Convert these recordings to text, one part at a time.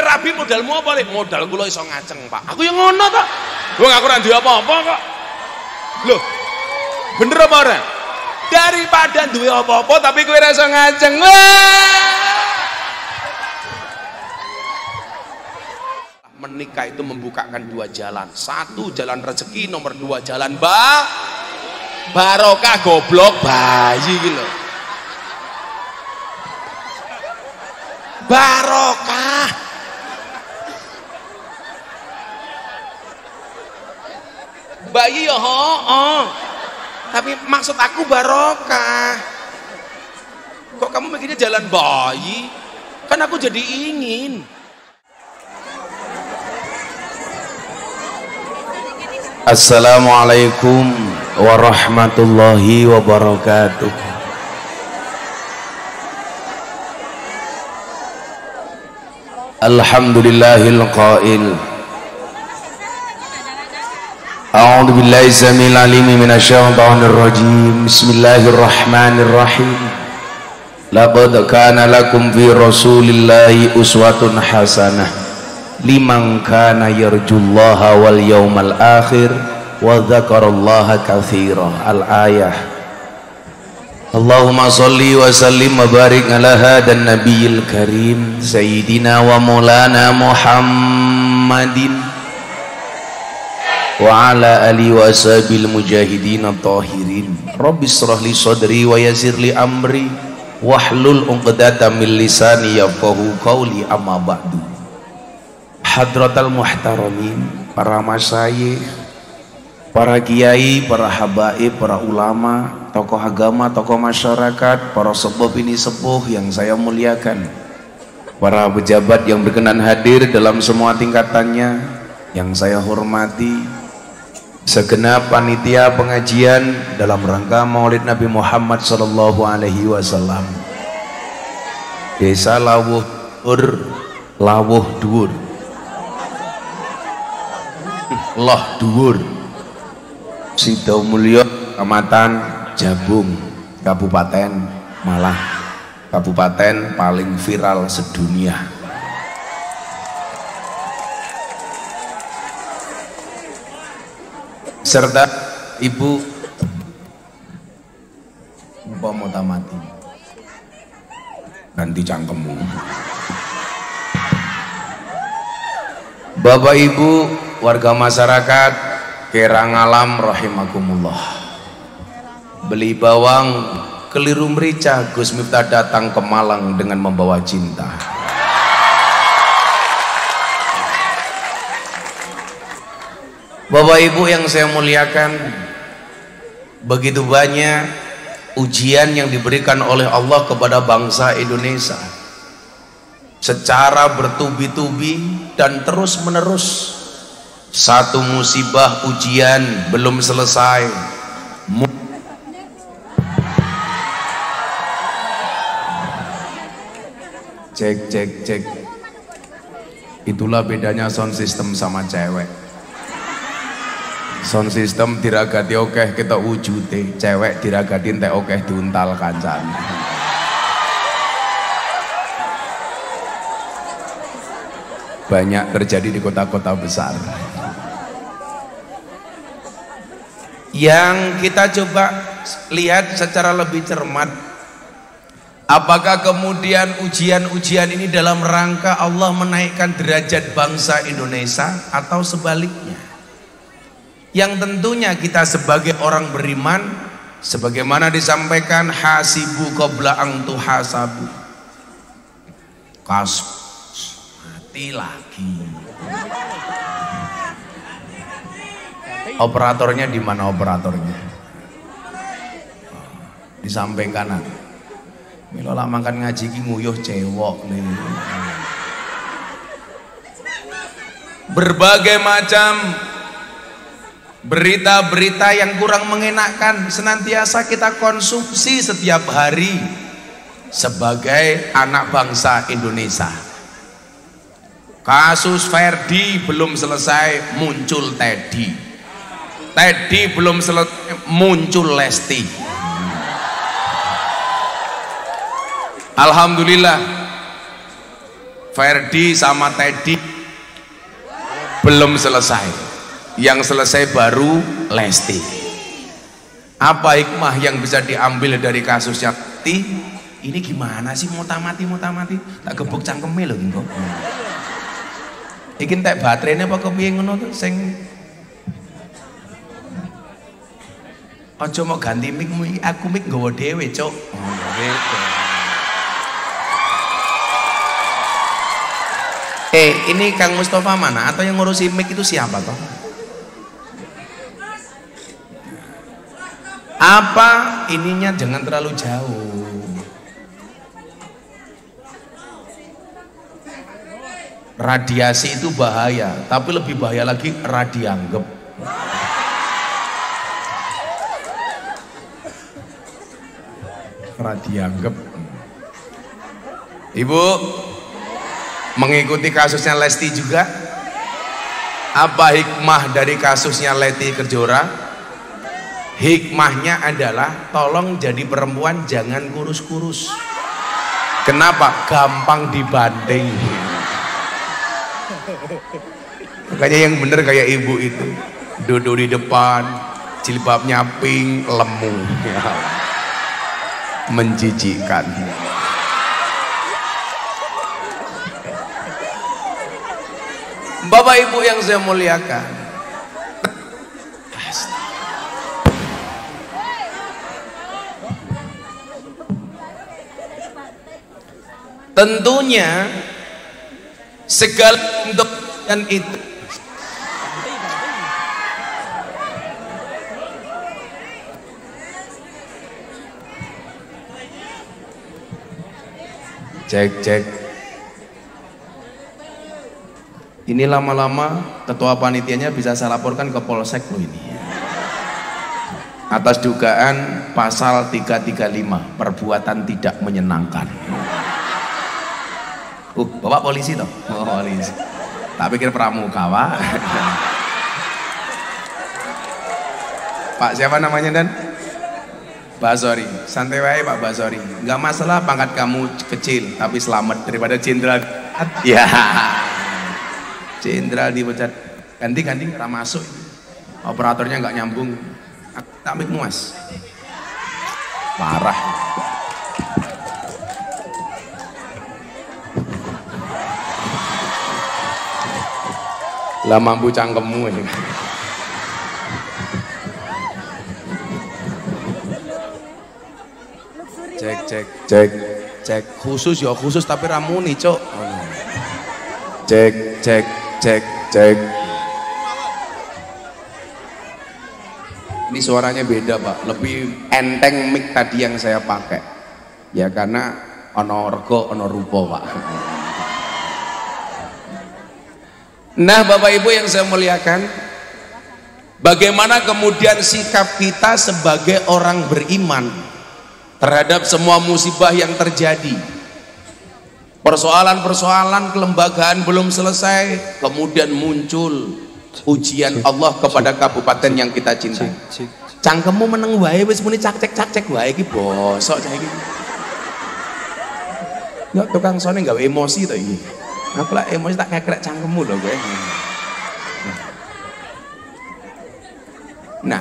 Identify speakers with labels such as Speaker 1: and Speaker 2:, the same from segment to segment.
Speaker 1: Rabi modalmu apa Le? Modal kula iso ngaceng Pak. Aku yang ngono to. Wong aku ora duwe apa-apa kok. Loh, bener apa ora? Daripada duwe apa-apa tapi kowe ora iso ngajeng. Menikah itu membukakan dua jalan. Satu jalan rezeki, nomor dua jalan barokah. Goblok bayi gitu. Barokah. Bayi ya tapi maksud aku barokah. Kok kamu mikirnya jalan bayi? Kan aku jadi ingin.
Speaker 2: Assalamualaikum warahmatullahi wabarakatuh. Alhamdulillahil qail. A'udzu billahi samil alim minasyaitonir rajim. Bismillahirrahmanirrahim. Laqad kana lakum fi Rasulillahi uswatun hasanah liman kana yarjullaha wal yawmal akhir wa dzakarallaha katsiran. Al-ayah. Allahumma shalli wa sallim wa barik ala hadan nabiyil karim sayyidina wa maulana Muhammadin wa ala alihi wa ashabil mujahidin at-tahirin. Rabbi shrah li sadri wa yassir li amri wahlul 'uqdatam min lisani yafqahu qawli. Amma ba'du. Hadratal muhtaramin, para masyayikh, para kiai, para habaib, para ulama, tokoh agama, tokoh masyarakat, para sepuh bini sepuh yang saya muliakan, para pejabat yang berkenan hadir dalam semua tingkatannya yang saya hormati, segenap panitia pengajian dalam rangka Maulid Nabi Muhammad sallallahu alaihi wasallam. Desa Lawuh Dhuwur Loh Dhuwur Sidomulyo, Kecamatan Jabung, Kabupaten Malang, kabupaten paling viral sedunia. Serta Ibu mau tamati ganti cangkemmu. Bapak Ibu warga masyarakat Kerangalam rahimakumullah. Beli bawang keliru merica, Gus Miftah datang ke Malang dengan membawa cinta. Bapak Ibu yang saya muliakan, begitu banyak ujian yang diberikan oleh Allah kepada bangsa Indonesia secara bertubi-tubi dan terus menerus. Satu musibah ujian belum selesai, cek. Itulah bedanya sound system sama cewek. Sound system diragati okeh kita wujute, cewek diragati entek okeh diuntal kancan. Banyak terjadi di kota-kota besar. Yang kita coba lihat secara lebih cermat, apakah kemudian ujian-ujian ini dalam rangka Allah menaikkan derajat bangsa Indonesia atau sebaliknya? Yang tentunya kita sebagai orang beriman, sebagaimana disampaikan hasibu qabla an tuhasabu, mati lagi. Operatornya di mana operatornya? Di samping kanan. Milo lah makan ngaji ki nguyuh cewek nih. Berbagai macam berita-berita yang kurang mengenakan senantiasa kita konsumsi setiap hari sebagai anak bangsa Indonesia. Kasus Ferdi belum selesai, muncul Teddy. Teddy belum selesai, muncul Lesti. Alhamdulillah Ferdi sama Teddy belum selesai, yang selesai baru Lesti. Apa hikmah yang bisa diambil dari kasusnya Lesti? Ini gimana sih mau tamati tak gebuk cangkeme lho engko. Iki entek baterainya apa kepiye ngono tuh sing aja mau ganti mic, aku mic nggawa dhewe, Cuk. Ini Kang Mustafa mana? Atau yang ngurusi mic itu siapa toh? Apa ininya jangan terlalu jauh. Radiasi itu bahaya, tapi lebih bahaya lagi radianggep. Radianggep. Ibu mengikuti kasusnya Lesti juga. Apa hikmah dari kasusnya Lesti Kejora? Hikmahnya adalah tolong jadi perempuan jangan kurus-kurus. Kenapa? Gampang dibanting. Makanya yang bener kayak ibu itu duduk di depan, jilbabnya pink, lemu, ya. Menjijikkan. Bapak Ibu yang saya muliakan, tentunya segala bentuk dan itu cek. Ini lama-lama ketua panitianya bisa saya laporkan ke Polsek loh ini. Atas dugaan pasal 335 perbuatan tidak menyenangkan. Bapak polisi toh? Oh, polisi. Tak pikir pramuka, Pak. Pak siapa namanya Dan? Basori. Santai wae Pak Basori. Enggak masalah pangkat kamu kecil, tapi selamat daripada jenderal. Ya. Jenderal dipecat. Ganti ora masuk. Operatornya enggak nyambung. Tak mik muas. Parah. Lah mampu cangkemmu ini. Cek khusus ya khusus tapi ramuni, Cuk. Cek. Ini suaranya beda, Pak. Lebih enteng mic tadi yang saya pakai. Ya karena ono rego ono rupa, Pak. Nah, Bapak Ibu yang saya muliakan, bagaimana kemudian sikap kita sebagai orang beriman terhadap semua musibah yang terjadi? Persoalan-persoalan kelembagaan belum selesai, kemudian muncul ujian Allah kepada kabupaten yang kita cintai. Cangkemmu meneng wae wis muni cak-cek wae iki bosok saiki. Yo tukang sone gawe emosi to iki. Aku lah emosi tak kekrek cangkemmu lho kowe. Nah,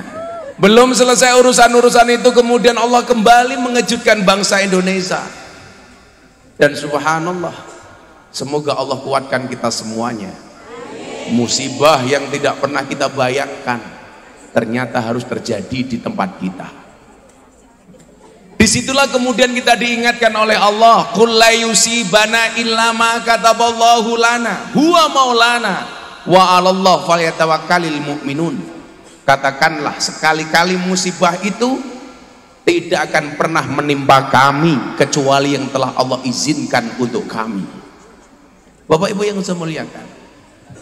Speaker 2: belum selesai urusan-urusan itu kemudian Allah kembali mengejutkan bangsa Indonesia. Dan subhanallah, semoga Allah kuatkan kita semuanya. Musibah yang tidak pernah kita bayangkan ternyata harus terjadi di tempat kita. Disitulah kemudian kita diingatkan oleh Allah, qul la yusibana illa ma kataballahu lana huwa maulana wa 'alallahi falyatawakkalul mu'minun. Katakanlah sekali-kali musibah itu tidak akan pernah menimpa kami kecuali yang telah Allah izinkan untuk kami. Bapak Ibu yang saya muliakan,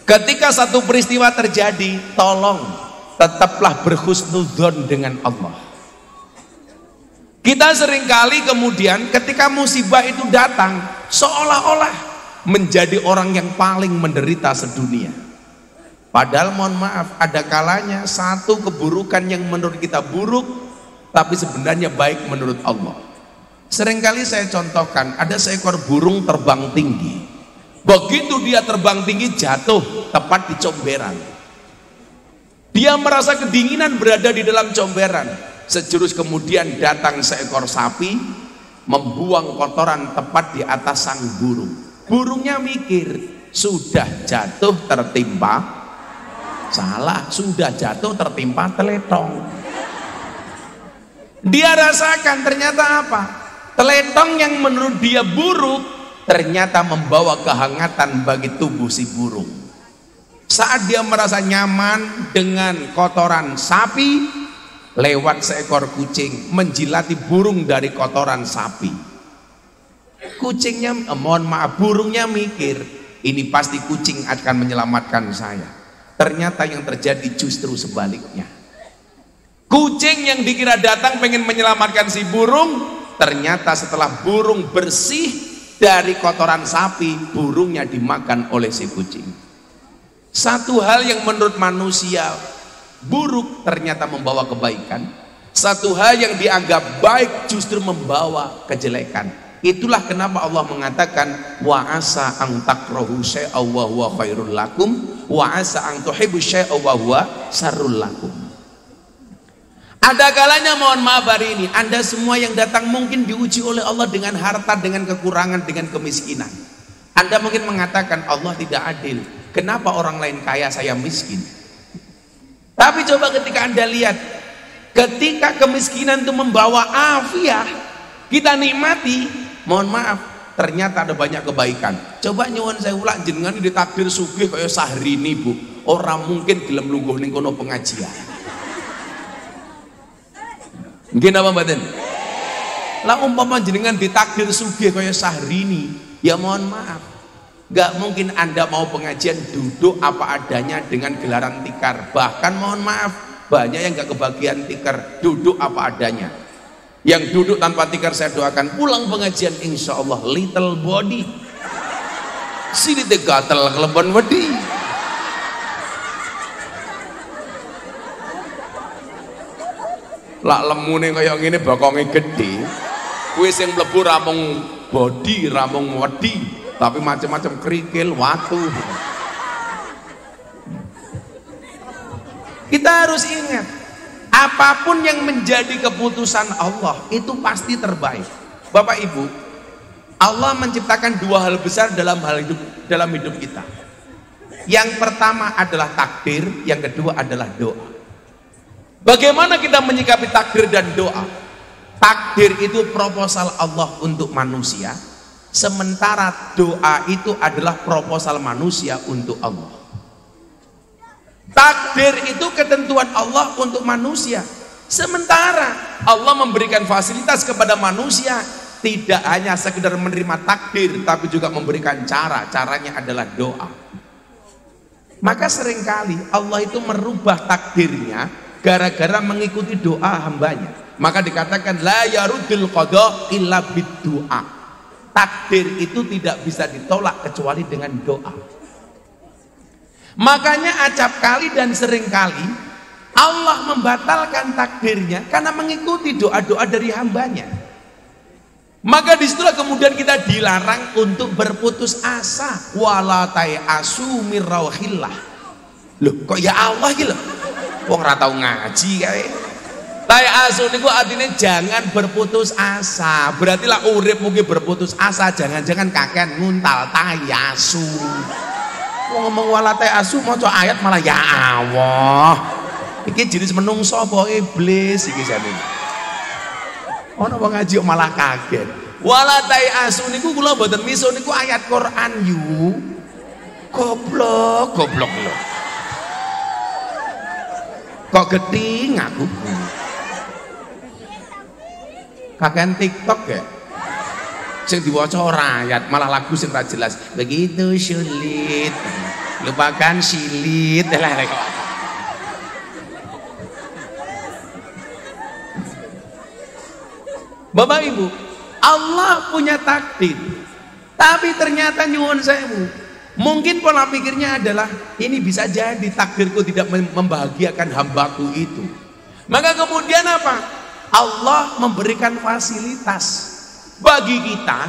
Speaker 2: ketika satu peristiwa terjadi, tolong tetaplah berhusnudzon dengan Allah. Kita seringkali kemudian ketika musibah itu datang seolah-olah menjadi orang yang paling menderita sedunia. Padahal mohon maaf, ada kalanya satu keburukan yang menurut kita buruk tapi sebenarnya baik menurut Allah. Seringkali saya contohkan, ada seekor burung terbang tinggi.
Speaker 1: Begitu dia terbang tinggi, jatuh tepat di comberan. Dia merasa kedinginan berada di dalam comberan. Sejurus kemudian datang seekor sapi membuang kotoran tepat di atas sang burung. Burungnya mikir, sudah jatuh tertimpa salah, sudah jatuh tertimpa teletong. Dia rasakan ternyata apa? Teletong yang menurut dia buruk ternyata membawa kehangatan bagi tubuh si burung. Saat dia merasa nyaman dengan kotoran sapi, lewat seekor kucing menjilati burung dari kotoran sapi. Kucingnya, burungnya mikir, ini pasti kucing akan menyelamatkan saya. Ternyata yang terjadi justru sebaliknya. Kucing yang dikira datang pengen menyelamatkan si burung, ternyata setelah burung bersih dari kotoran sapi, burungnya dimakan oleh si kucing. Satu hal yang menurut manusia buruk ternyata membawa kebaikan. Satu hal yang dianggap baik justru membawa kejelekan. Itulah kenapa Allah mengatakan wa asa an takrahu syai'a wa huwa khairul lakum wa asa an tuhibbu syai'a wa huwa syarrul lakum. Ada kalanya, mohon maaf hari ini, Anda semua yang datang mungkin diuji oleh Allah dengan harta, dengan kekurangan, dengan kemiskinan. Anda mungkin mengatakan Allah tidak adil. Kenapa orang lain kaya, saya miskin? Tapi coba ketika Anda lihat, ketika kemiskinan itu membawa afiah, kita nikmati, mohon maaf, ternyata ada banyak kebaikan. Coba nyuwun saya ulang, jenengan ditakdir sugih kaya Sahrini, Bu. Orang mungkin gelem lungguh ning kono pengajian. Mungkin apa mboten? Lah umpama jenengan ditakdir sugih kaya Sahrini, ya mohon maaf, gak mungkin Anda mau pengajian duduk apa adanya dengan gelaran tikar. Bahkan mohon maaf, banyak yang gak kebagian tikar, duduk apa adanya. Yang duduk tanpa tikar saya doakan pulang pengajian insya Allah little body, sini gatel kelebon wedi. Lak lemune kaya ngene bokonge gede, kuwi sing mlebu ramung body, ramung wedi, tapi macam-macam kerikil, watu. Kita harus ingat, apapun yang menjadi keputusan Allah itu pasti terbaik. Bapak Ibu, Allah menciptakan dua hal besar dalam hidup kita. Yang pertama adalah takdir, yang kedua adalah doa. Bagaimana kita menyikapi takdir dan doa? Takdir itu proposal Allah untuk manusia, sementara doa itu adalah proposal manusia untuk Allah. Takdir itu ketentuan Allah untuk manusia, sementara Allah memberikan fasilitas kepada manusia, tidak hanya sekedar menerima takdir tapi juga memberikan caranya adalah doa. Maka seringkali Allah itu merubah takdirnya gara-gara mengikuti doa hambanya. Maka dikatakan la yarudul qada illa bid-du'a. Takdir itu tidak bisa ditolak kecuali dengan doa. Makanya acap kali dan sering kali Allah membatalkan takdirnya karena mengikuti doa-doa dari hambanya. Maka disitulah kemudian kita dilarang untuk berputus asa. Wala ta'asu mir rauhillah. Loh kok ya Allah gitu? Wong ora tau ngaji kae. Ta'asu niku artinya jangan berputus asa. Berarti lah urip mungkin berputus asa, jangan-jangan kakean nguntal ta'asu. Ngomong wala ta'asu maca ayat malah ya Allah. Iki jenis menungso apa iblis iki jane. Ono wong ngaji malah kaget. Wala ta'asu niku kula mboten miso niku ayat Quran yu. Goblok lho. Kok geting aku? Kakean TikTok ya? Sing diwaca ora ayat, malah lagu sing ora jelas. Begitu sulit, lupakan silit. Bapak Ibu, Allah punya takdir, tapi ternyata nyuwun sewu, mungkin pola pikirnya adalah ini bisa jadi takdirku tidak membahagiakan hambaku itu. Maka kemudian apa? Allah memberikan fasilitas bagi kita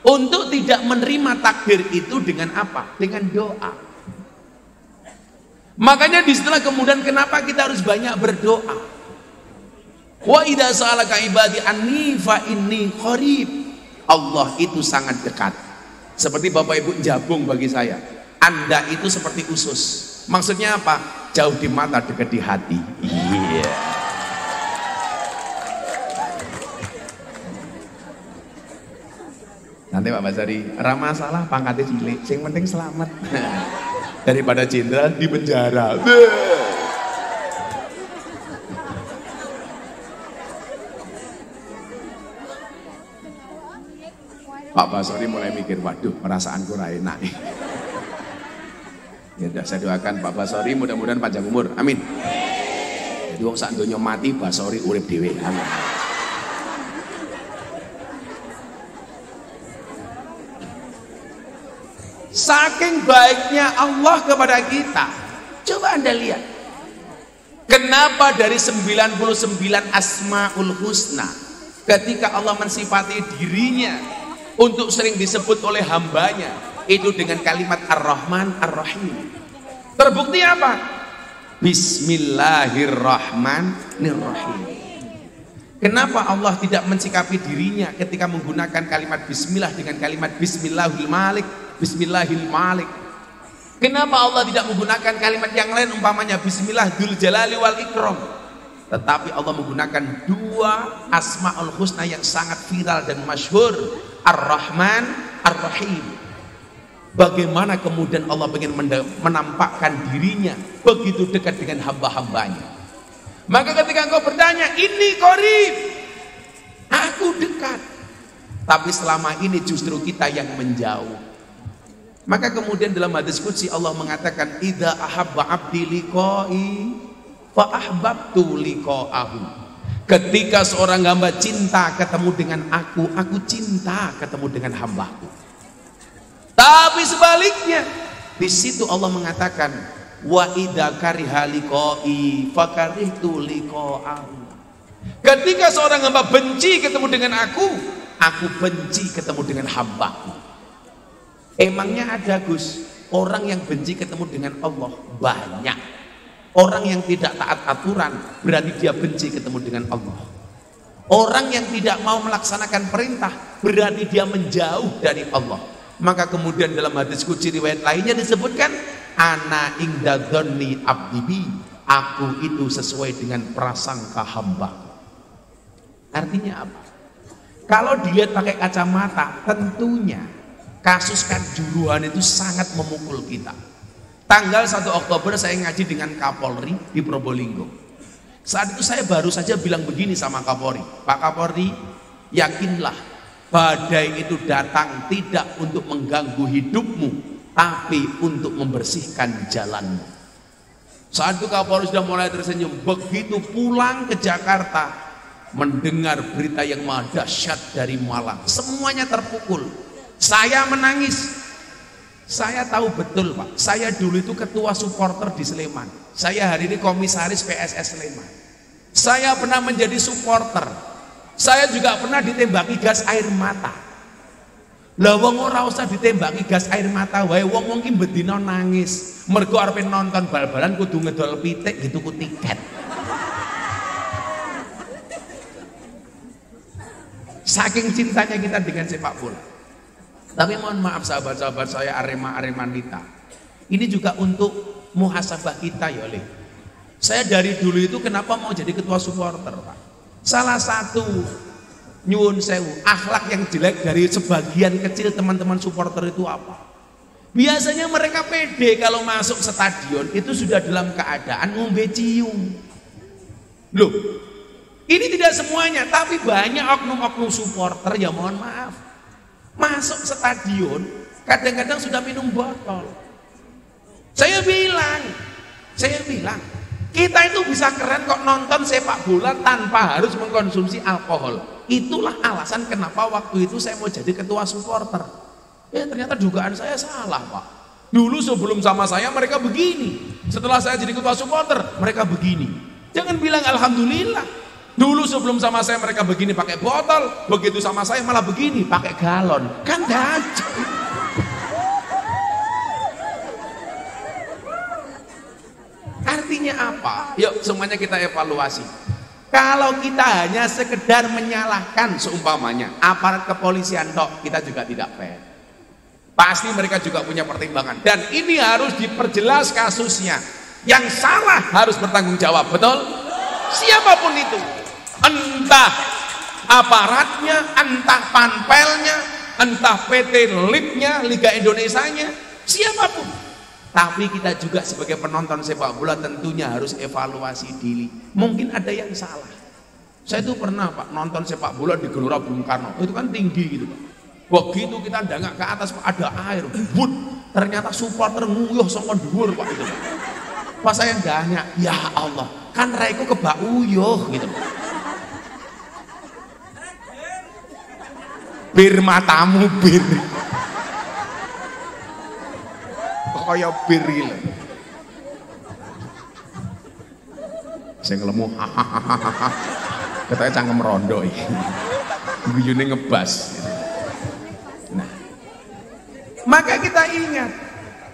Speaker 2: untuk tidak menerima takdir itu dengan apa? Dengan doa. Makanya disitulah kemudian kenapa kita harus banyak berdoa. Wa idza sa'alaka ibadi anni fa inni qarib. Allah itu sangat dekat. Seperti Bapak Ibu jabung bagi saya. Anda itu seperti usus. Maksudnya apa? Jauh di mata, dekat di hati. Iya. Nanti Pak Basari, ramah salah pangkatnya cilik, yang penting selamat. Daripada jenderal di penjara. Pak Basari mulai mikir, waduh perasaanku ra enak nih. Ya udah, saya doakan Pak Basari mudah-mudahan panjang umur, amin. Jadi wong sak donya mati, Basari urip dhewe, amin. Saking baiknya Allah kepada kita, coba Anda lihat, kenapa dari 99 Asmaul Husna ketika Allah mensifati dirinya untuk sering disebut oleh hambanya itu dengan kalimat Ar-Rahman Ar-Rahim. Terbukti apa? Bismillahirrahmanirrahim. Kenapa Allah tidak mensikapi dirinya ketika menggunakan kalimat Bismillah dengan kalimat Bismillahil Malik, Bismillahil Malik? Kenapa Allah tidak menggunakan kalimat yang lain umpamanya Bismillah Dzul Jalali wal Ikram? Tetapi Allah menggunakan dua Asmaul Husna yang sangat viral dan masyhur, Ar-Rahman Ar-Rahim. Bagaimana kemudian Allah ingin menampakkan dirinya begitu dekat dengan hamba-hambanya. Maka ketika engkau bertanya, ini qarib, aku dekat, tapi selama ini justru kita yang menjauh. Maka kemudian dalam hadis qudsi Allah mengatakan, idza ahabba abdi liqai fa ahbabtu liqa'ahu. Ketika seorang hamba cinta ketemu dengan aku cinta ketemu dengan hambaku. Tapi sebaliknya, di situ Allah mengatakan, wa idza kariha liqai fa karihtu liqa'ahu. Ketika seorang hamba benci ketemu dengan aku benci ketemu dengan hambaku. Emangnya ada Gus orang yang benci ketemu dengan Allah? Banyak. Orang yang tidak taat aturan berarti dia benci ketemu dengan Allah. Orang yang tidak mau melaksanakan perintah berarti dia menjauh dari Allah. Maka kemudian dalam hadis qudsi riwayat lainnya disebutkan, ana inda dzanni abdi bi, aku itu sesuai dengan prasangka hamba. Artinya apa? Kalau dilihat pakai kacamata, tentunya kasus Kanjuruhan itu sangat memukul kita. Tanggal 1 Oktober saya ngaji dengan Kapolri di Probolinggo. Saat itu saya baru saja bilang begini sama Kapolri, Pak Kapolri, yakinlah badai itu datang tidak untuk mengganggu hidupmu, tapi untuk membersihkan jalanmu. Saat itu Kapolri sudah mulai tersenyum. Begitu pulang ke Jakarta, mendengar berita yang maha dahsyat dari Malang, semuanya terpukul. Saya menangis. Saya tahu betul Pak, saya dulu itu ketua supporter di Sleman. Saya hari ini komisaris PSS Sleman. Saya pernah menjadi supporter. Saya juga pernah ditembaki gas air mata. Lah wong ora usah ditembaki gas air mata wae, wong ki bedino nangis. Mergo arep nonton bal-balan kudu ngedol pitik gitu ku tiket. Saking cintanya kita dengan sepak bola. Tapi mohon maaf sahabat-sahabat saya Arema-Aremanita, ini juga untuk muhasabah kita ya oleh. Saya dari dulu itu kenapa mau jadi ketua supporter Pak? Salah satu nyuwun sewu akhlak yang jelek dari sebagian kecil teman-teman supporter itu apa? Biasanya mereka pede kalau masuk stadion itu sudah dalam keadaan ngombe cium. Loh, ini tidak semuanya, tapi banyak oknum-oknum supporter ya mohon maaf. Masuk stadion kadang-kadang sudah minum botol. Saya bilang kita itu bisa keren kok nonton sepak bola tanpa harus mengkonsumsi alkohol. Itulah alasan kenapa waktu itu saya mau jadi ketua supporter. Ya ternyata dugaan saya salah Pak. Dulu sebelum sama saya mereka begini, setelah saya jadi ketua supporter mereka begini. Jangan bilang alhamdulillah.
Speaker 1: Dulu sebelum sama saya mereka begini pakai botol, begitu sama saya malah begini pakai galon. Kan kacau. Artinya apa? Yuk semuanya kita evaluasi. Kalau kita hanya sekedar menyalahkan seumpamanya aparat kepolisian tok, kita juga tidak fair. Pasti mereka juga punya pertimbangan dan ini harus diperjelas kasusnya. Yang salah harus bertanggung jawab, betul? Siapapun itu, entah aparatnya, entah panpelnya, entah PT LIP-nya, Liga Indonesianya, siapapun. Tapi kita juga sebagai penonton sepak bola tentunya harus evaluasi diri. Mungkin ada yang salah. Saya itu pernah Pak nonton sepak bola di Gelora Bung Karno, itu kan tinggi gitu Pak. Begitu kita dangak ke atas Pak, ada air, but ternyata supporter nguyuh sama dhuwur Pak itu Pak. Pas saya nanya, ya Allah, kan raiku kebak uyuh gitu. Bir matamu bir. Kaya bir gitu. Saya ngelemu hahaha. Katanya cangkem rondo iki. Guyune ngebas gitu. Nah. Maka kita ingat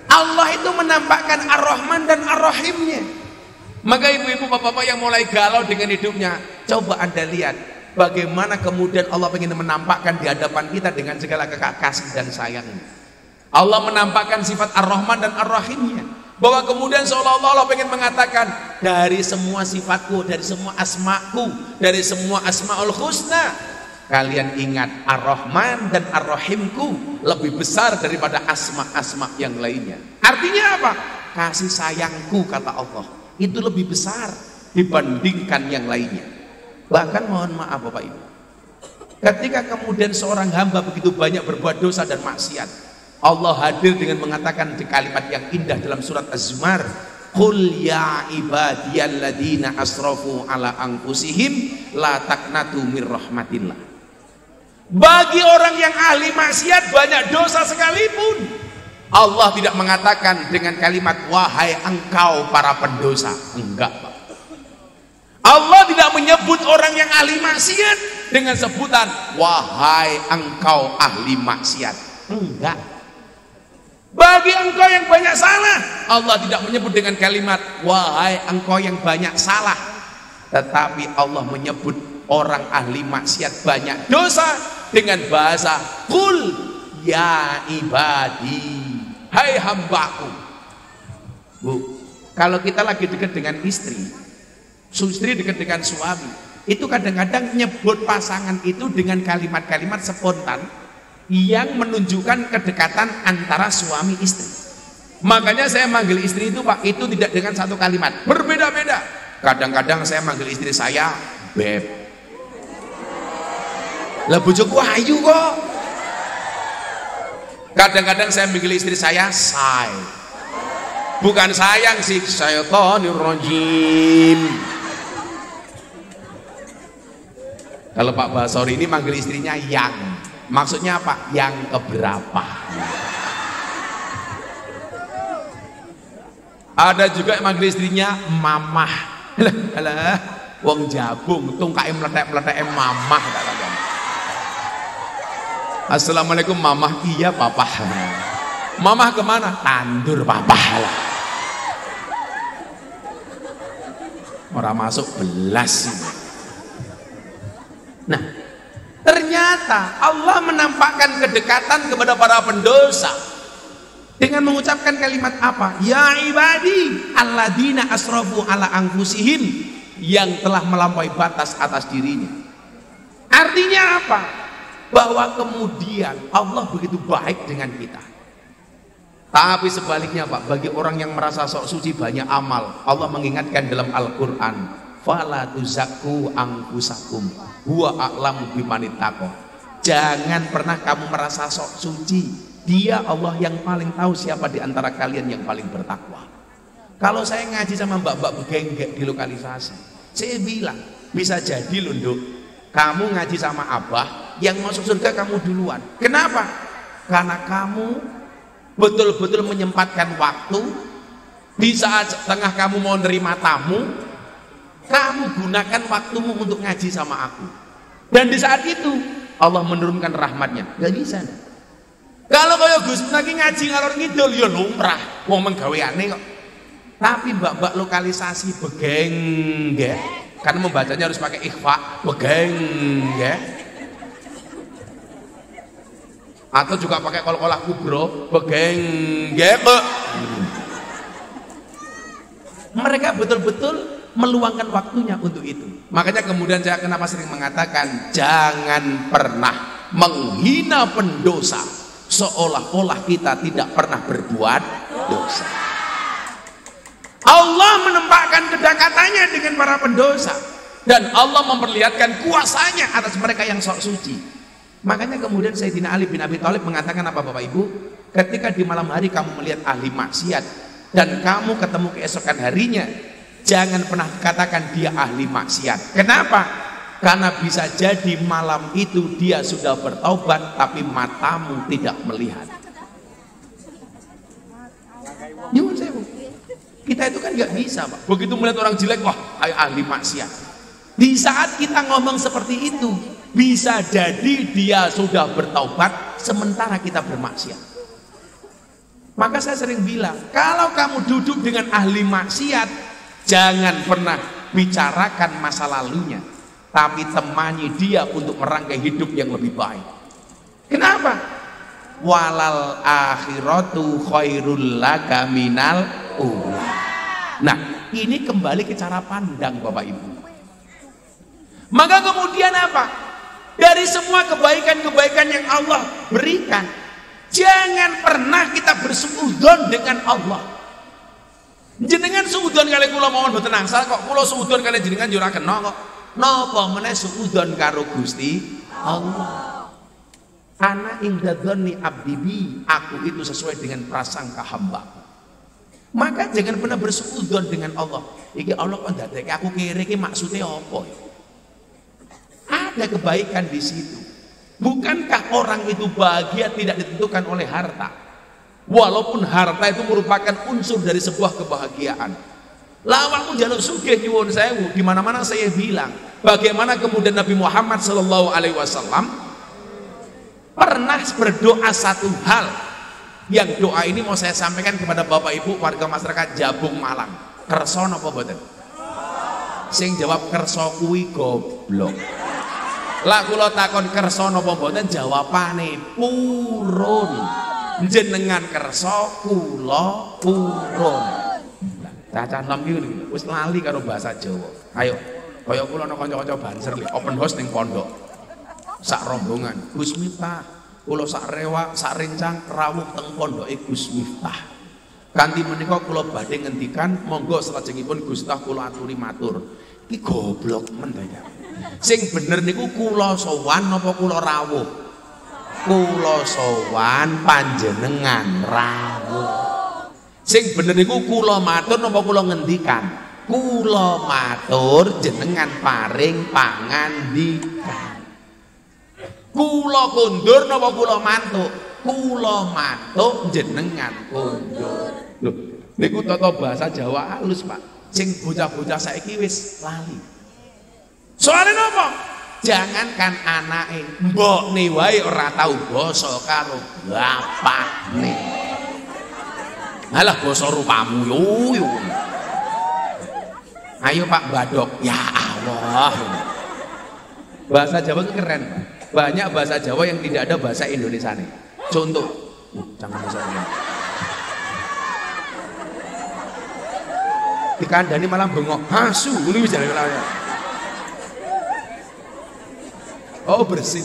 Speaker 1: Allah itu menampakkan Ar-Rahman dan Ar-Rahimnya. Maka ibu-ibu bapak-bapak yang mulai galau dengan hidupnya, coba Anda lihat bagaimana kemudian Allah ingin menampakkan di hadapan kita dengan segala kasih dan sayangnya. Allah menampakkan sifat Ar-Rahman dan Ar-Rahimnya, bahwa kemudian seolah-olah Allah ingin mengatakan dari semua sifatku, dari semua asmaku, dari semua asmaul husna, kalian ingat Ar-Rahman dan Ar-Rahimku lebih besar daripada asma-asma yang lainnya. Artinya apa? Kasih sayangku, kata Allah, itu lebih besar dibandingkan yang lainnya. Bahkan mohon maaf Bapak Ibu, ketika kemudian seorang hamba begitu banyak berbuat dosa dan maksiat, Allah hadir dengan mengatakan di kalimat yang indah dalam surat Az-Zumar, qul ya ibadiyalladzina asrafu ala anfusihim la taqnatu mir rahmatillah. Bagi orang yang ahli maksiat banyak dosa sekalipun, Allah tidak mengatakan dengan kalimat wahai engkau para pendosa. Enggak Pak. Allah tidak menyebut orang yang ahli maksiat dengan sebutan wahai engkau ahli maksiat. Enggak. Bagi engkau yang banyak salah, Allah tidak menyebut dengan kalimat wahai engkau yang banyak salah, tetapi Allah menyebut orang ahli maksiat banyak dosa dengan bahasa qul ya ibadi, hai hambaku. Bu, kalau kita lagi dekat dengan istri dekat dengan suami, itu kadang-kadang nyebut pasangan itu dengan kalimat-kalimat spontan yang menunjukkan kedekatan antara suami istri. Makanya saya manggil istri itu Pak, itu tidak dengan satu kalimat, berbeda-beda. Kadang-kadang saya manggil istri saya beb. Lah bojoku ayu kok. Kadang-kadang saya manggil istri saya say. Bukan sayang sih, syaitonir rajim. Kalau Pak Basori ini manggil istrinya yang. Maksudnya apa? Yang keberapa? Ada juga yang manggil istrinya mamah. Alah, wong jabung tungkae meletek-meletek mamah. Assalamualaikum mamah. Iya papa. Mamah kemana? Tandur papa. Orang masuk belas. Nah, ternyata Allah menampakkan kedekatan kepada para pendosa dengan mengucapkan kalimat apa? Ya ibadi alladzina asrafu ala anfusihim, yang telah melampaui batas atas dirinya. Artinya apa? Bahwa kemudian Allah begitu baik dengan kita. Tapi sebaliknya Pak, bagi orang yang merasa sok suci banyak amal, Allah mengingatkan dalam Al-Quran, fala tuzakku anfusakum huwa a'lamu bimanittaqo. Jangan pernah kamu merasa sok suci, Dia Allah yang paling tahu siapa di antara kalian yang paling bertakwa. Kalau saya ngaji sama mbak-mbak begenggek di lokalisasi, saya bilang bisa jadi loh Nduk, kamu ngaji sama Abah, yang masuk surga kamu duluan. Kenapa? Karena kamu betul-betul menyempatkan waktu di saat tengah kamu mau nerima tamu,
Speaker 2: Kamu gunakan waktumu untuk ngaji sama aku. Dan di saat itu Allah menurunkan rahmatnya. Gak bisa. Kalau kaya Gus lagi ngaji ngalor ngidul ya lumrah, wong menggaweane kok. Tapi mbak-mbak lokalisasi begeng nggih. Karena membacanya harus pakai ikhfa, begeng nggih. Atau juga pakai kol-kolah kubro, begeng nggih. Mereka betul-betul meluangkan waktunya untuk itu. Makanya kemudian saya kenapa sering mengatakan jangan pernah menghina pendosa seolah-olah kita tidak pernah berbuat dosa. Allah menempatkan kedekatannya dengan para pendosa dan Allah memperlihatkan kuasanya atas mereka yang sok suci. Makanya kemudian Sayyidina Ali bin Abi Thalib mengatakan apa Bapak Ibu? Ketika di malam hari kamu melihat ahli maksiat dan kamu ketemu keesokan harinya, jangan pernah katakan dia ahli maksiat. Kenapa? Karena bisa jadi malam itu dia sudah bertaubat tapi matamu tidak melihat. Nyuwun sewu. Kita itu kan nggak bisa, Pak. Begitu melihat orang jelek, wah, ayo ahli maksiat. Di saat kita ngomong seperti itu, bisa jadi dia sudah bertaubat sementara kita bermaksiat. Maka saya sering bilang, kalau kamu duduk dengan ahli maksiat, jangan pernah bicarakan masa lalunya, tapi temani dia untuk merangkai hidup yang lebih baik. Kenapa? Walal akhiratu khairul laka minal ula. Nah, ini kembali ke cara pandang Bapak Ibu. Maka kemudian apa? Dari semua kebaikan-kebaikan yang Allah berikan, jangan pernah kita bersuudzon dengan Allah. Jenengan suudzon kali kula mawon mboten angsal kok, kula suudzon kali jenengan yo ora kena kok. Napa meneh suudzon karo Gusti Allah. Ana inda dzanni abdi bi, aku itu sesuai dengan prasangka hamba. Maka jangan pernah bersuudzon dengan Allah. Iki Allah kok ndadekke aku kere iki maksudnya apa ya? Ada kebaikan di situ. Bukankah orang itu bahagia tidak ditentukan oleh harta? Walaupun harta itu merupakan unsur dari sebuah kebahagiaan. Lawakmu jaluk sugih nyuwun sewu, di mana-mana saya bilang, bagaimana kemudian Nabi Muhammad SAW pernah berdoa satu hal yang doa ini mau saya sampaikan kepada Bapak Ibu warga masyarakat Jabung Malang. Kerso napa mboten? Sing jawab kerso kuwi goblok. Lah kula takon kerso napa mboten, jawabane purun. Jenengan kerso kula purun. Cacan nom iki wis lali karo bahasa Jawa. Ayo, kaya kula ana kanca-kanca Banser lho, open house ning pondok. Sak rombongan, Gus Miftah, kula sak rewak, sak rencang rawuh teng pondoke Gus Miftah. Kanthi menika kula badhe ngendikan, monggo salajengipun Gus Miftah kula aturi matur. Iki goblok men ta ya. Sing bener niku kula sowan napa kula rawuh? Kula sowan panjenengan rawuh. Sing bener niku kula matur napa kula ngendikan? Kula matur jenengan paring pangandikan. Kula kondur napa kula mantuk? Kula mantuk jenengan kondur. Lho, niku tata bahasa Jawa halus, Pak. Sing bocah-bocah saiki wis lali. Soale napa? Jangankan anake, mbokne wae ora tau basa karo bapakne. Alah basa rupamu yo. Ayo Pak Badok, ya Allah. Bahasa Jawa itu keren, Pak. Banyak bahasa Jawa yang tidak ada bahasa Indonesia nih. Contoh, jangan bahasa Indonesia. Dikandani malah bengok, hasu, ini bisa bilangnya. Oh bersih.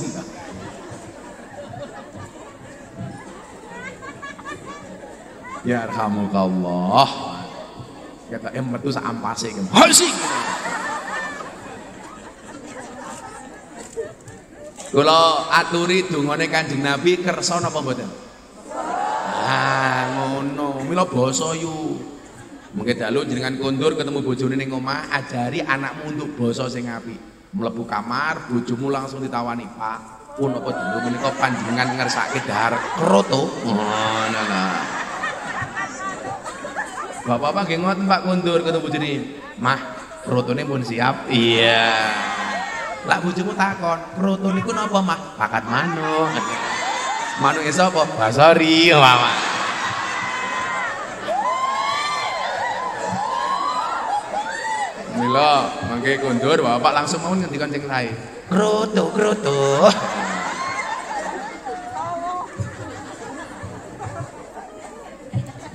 Speaker 2: Ya arhamukallah. Kata metu sak ampase. Hasu. Kula aturi dungane Kanjeng Nabi kersa napa mboten? Ah, ngono. Mila basa yu. Mungkin dalu jenengan kondur ketemu bojone ning omah, ajari anakmu untuk basa sing apik. Mlebu kamar, bojomu langsung ditawani, "Pak, pun apa dulu menika panjenengan ngersake dahar kroto?" Ngono lah. Bapak-bapak nggih ngoten Pak kondur ketemu bojone. "Mah, Krotone pun siap. Iya. Lah bojomu takon, kroto niku napa, Mah? Pakat manuk. Manuke sapa? Basori, Mama.
Speaker 1: Mila mangke kondur bapak langsung mau ngendikan sing sae.
Speaker 2: Kroto.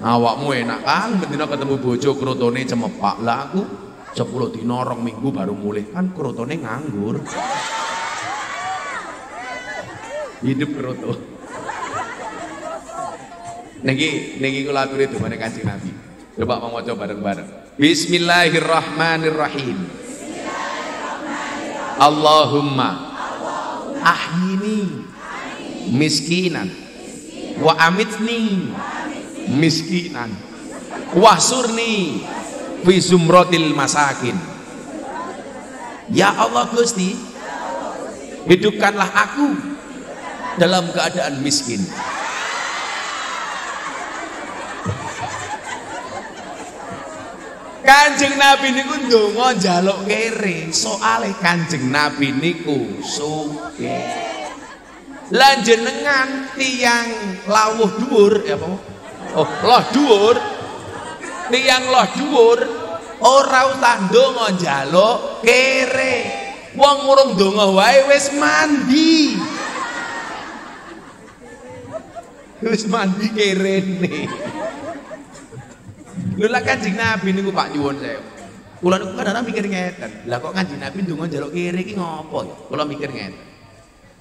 Speaker 1: Awakmu enak kan bendina ketemu bojo krotone cemepak. Lah aku 10 dina 2 minggu baru mulih kan krotone nganggur. Hidup kroto. Niki kula aturi dumane Kanjeng Nabi. Coba mau maca bareng-bareng. Bismillahirrahmanirrahim. Allahumma ahyini miskinan wa amitni miskinan wahsurni fi zumratil masakin. Ya Allah Gusti, hidupkanlah aku dalam keadaan miskin. Kanjeng Nabi niku ndonga njaluk kere, soale Kanjeng Nabi niku sugih. Lan jenengan tiyang lawuh dhuwur ya apa? Oh, loh dhuwur. Tiyang loh dhuwur ora usah ndonga njaluk kere. Wong urung ndonga wae wis mandi. Wis mandi kerene. Lho lah Kanjeng Nabi niku Pak nyuwun sewu. Kula niku kadang mikir ngeten. Lah kok Kanjeng Nabi ndonga njaluk kere iki ngopo ya? Kula mikir ngeten.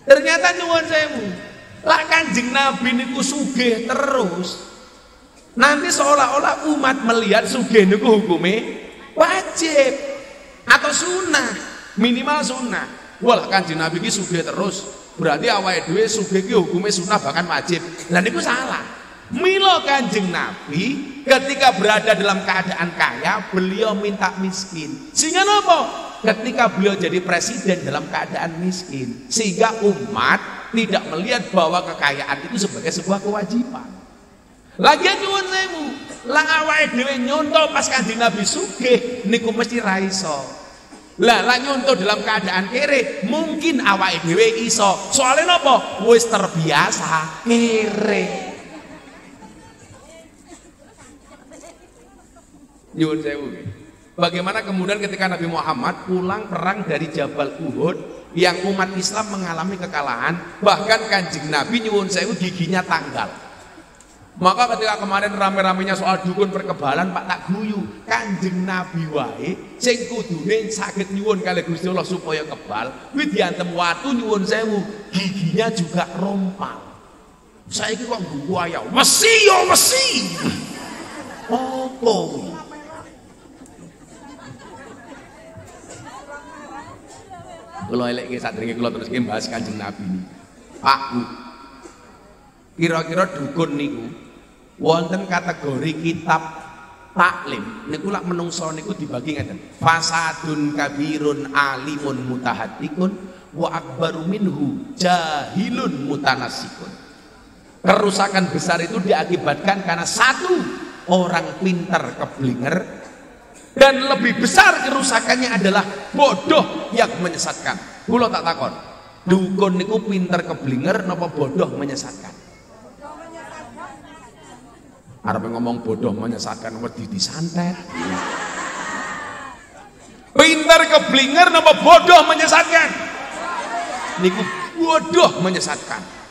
Speaker 1: Ternyata nyuwun sewu. Lah Kanjeng Nabi niku sugih terus. Nanti seolah-olah umat melihat sugih niku hukume wajib atau sunnah, minimal sunnah. Wah Kanjeng Nabi iki sugih terus. Berarti awake dhewe sugih iki hukume sunnah bahkan wajib. Lah niku salah. Mila Kanjeng Nabi ketika berada dalam keadaan kaya, beliau minta miskin. Sehingga apa? Ketika beliau jadi presiden dalam keadaan miskin, sehingga umat tidak melihat bahwa kekayaan itu sebagai sebuah kewajiban. Lagian nyuwun sewu, lah awake dhewe nyontoh pas Kanjeng Nabi sugih niku mesti ra iso. Lah nyontoh dalam keadaan kere mungkin awake dhewe iso. Soalnya napa? Wis terbiasa kere. Nyuwun sewu. Bagaimana kemudian ketika Nabi Muhammad pulang perang dari Jabal Uhud yang umat Islam mengalami kekalahan, bahkan Kanjeng Nabi nyuwun sewu giginya tanggal. Maka ketika kemarin rame-ramenya soal dukun perkebalan, Pak tak guyu, Kanjeng Nabi wae sing kudune saged nyuwun kali Gusti Allah supaya kebal, kuwi diantem watu nyuwun sewu, giginya juga rompal. Saiki kok nggo ayo, mesi yo mesi. Opo? Kula eleke sadurunge kula terus bahas Kanjeng Nabi ini. Pak Bu, kira-kira dukun niku wonten kategori kitab taklim niku lak menungso niku dibagi ngeten. Fasadun kabirun alimun mutahatikun wa akbaru minhu jahilun mutanasikun. Kerusakan besar itu diakibatkan karena satu orang pintar keblinger, dan lebih besar kerusakannya adalah bodoh yang menyesatkan. Kula tak takon, dukun niku pinter keblinger napa bodoh menyesatkan? Arep ngomong bodoh menyesatkan wedi disantet. Pinter keblinger napa bodoh menyesatkan? Niku bodoh menyesatkan.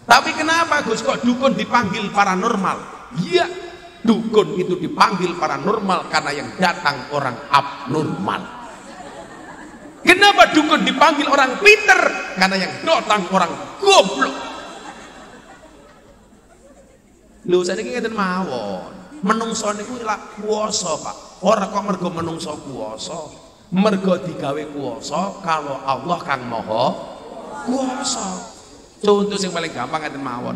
Speaker 1: Tapi kenapa Gus kok dukun dipanggil paranormal? Iya, dukun itu dipanggil paranormal karena yang datang orang abnormal. Kenapa dukun dipanggil orang pinter? Karena yang datang orang goblok. Lho saniki ngeten mawon. Menungso niku lak kuwasa, Pak. Ora kok mergo menungso kuwasa. Mergo digawe kuwasa kalau Allah Kang Maha Kuwasa. Contoh yang paling gampang ngeten mawon.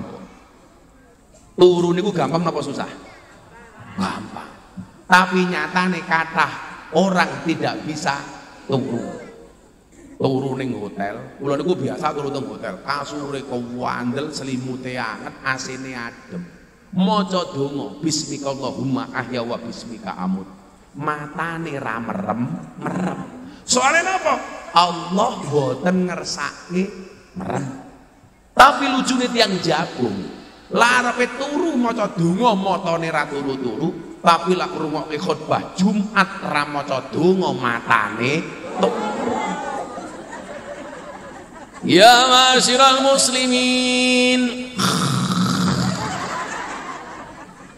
Speaker 1: Turu niku gampang napa susah? Gampang. Tapi nyatane kathah orang tidak bisa turu. Turu ning hotel, kula niku biasa turu teng hotel, kasure kewandel, selimute anget, AC-ne adem. Maca donga, bismikallahumma ahya wa bismika amut.
Speaker 2: matane ra merem. Soalnya apa? Allah boten ngersake merem. Tapi lucune tiang jagung, larepe turu maca donga matane ra turu-turu, tapi lak ngrungokke khotbah Jumat ra maca donga matane turu. Ya masyiral muslimin.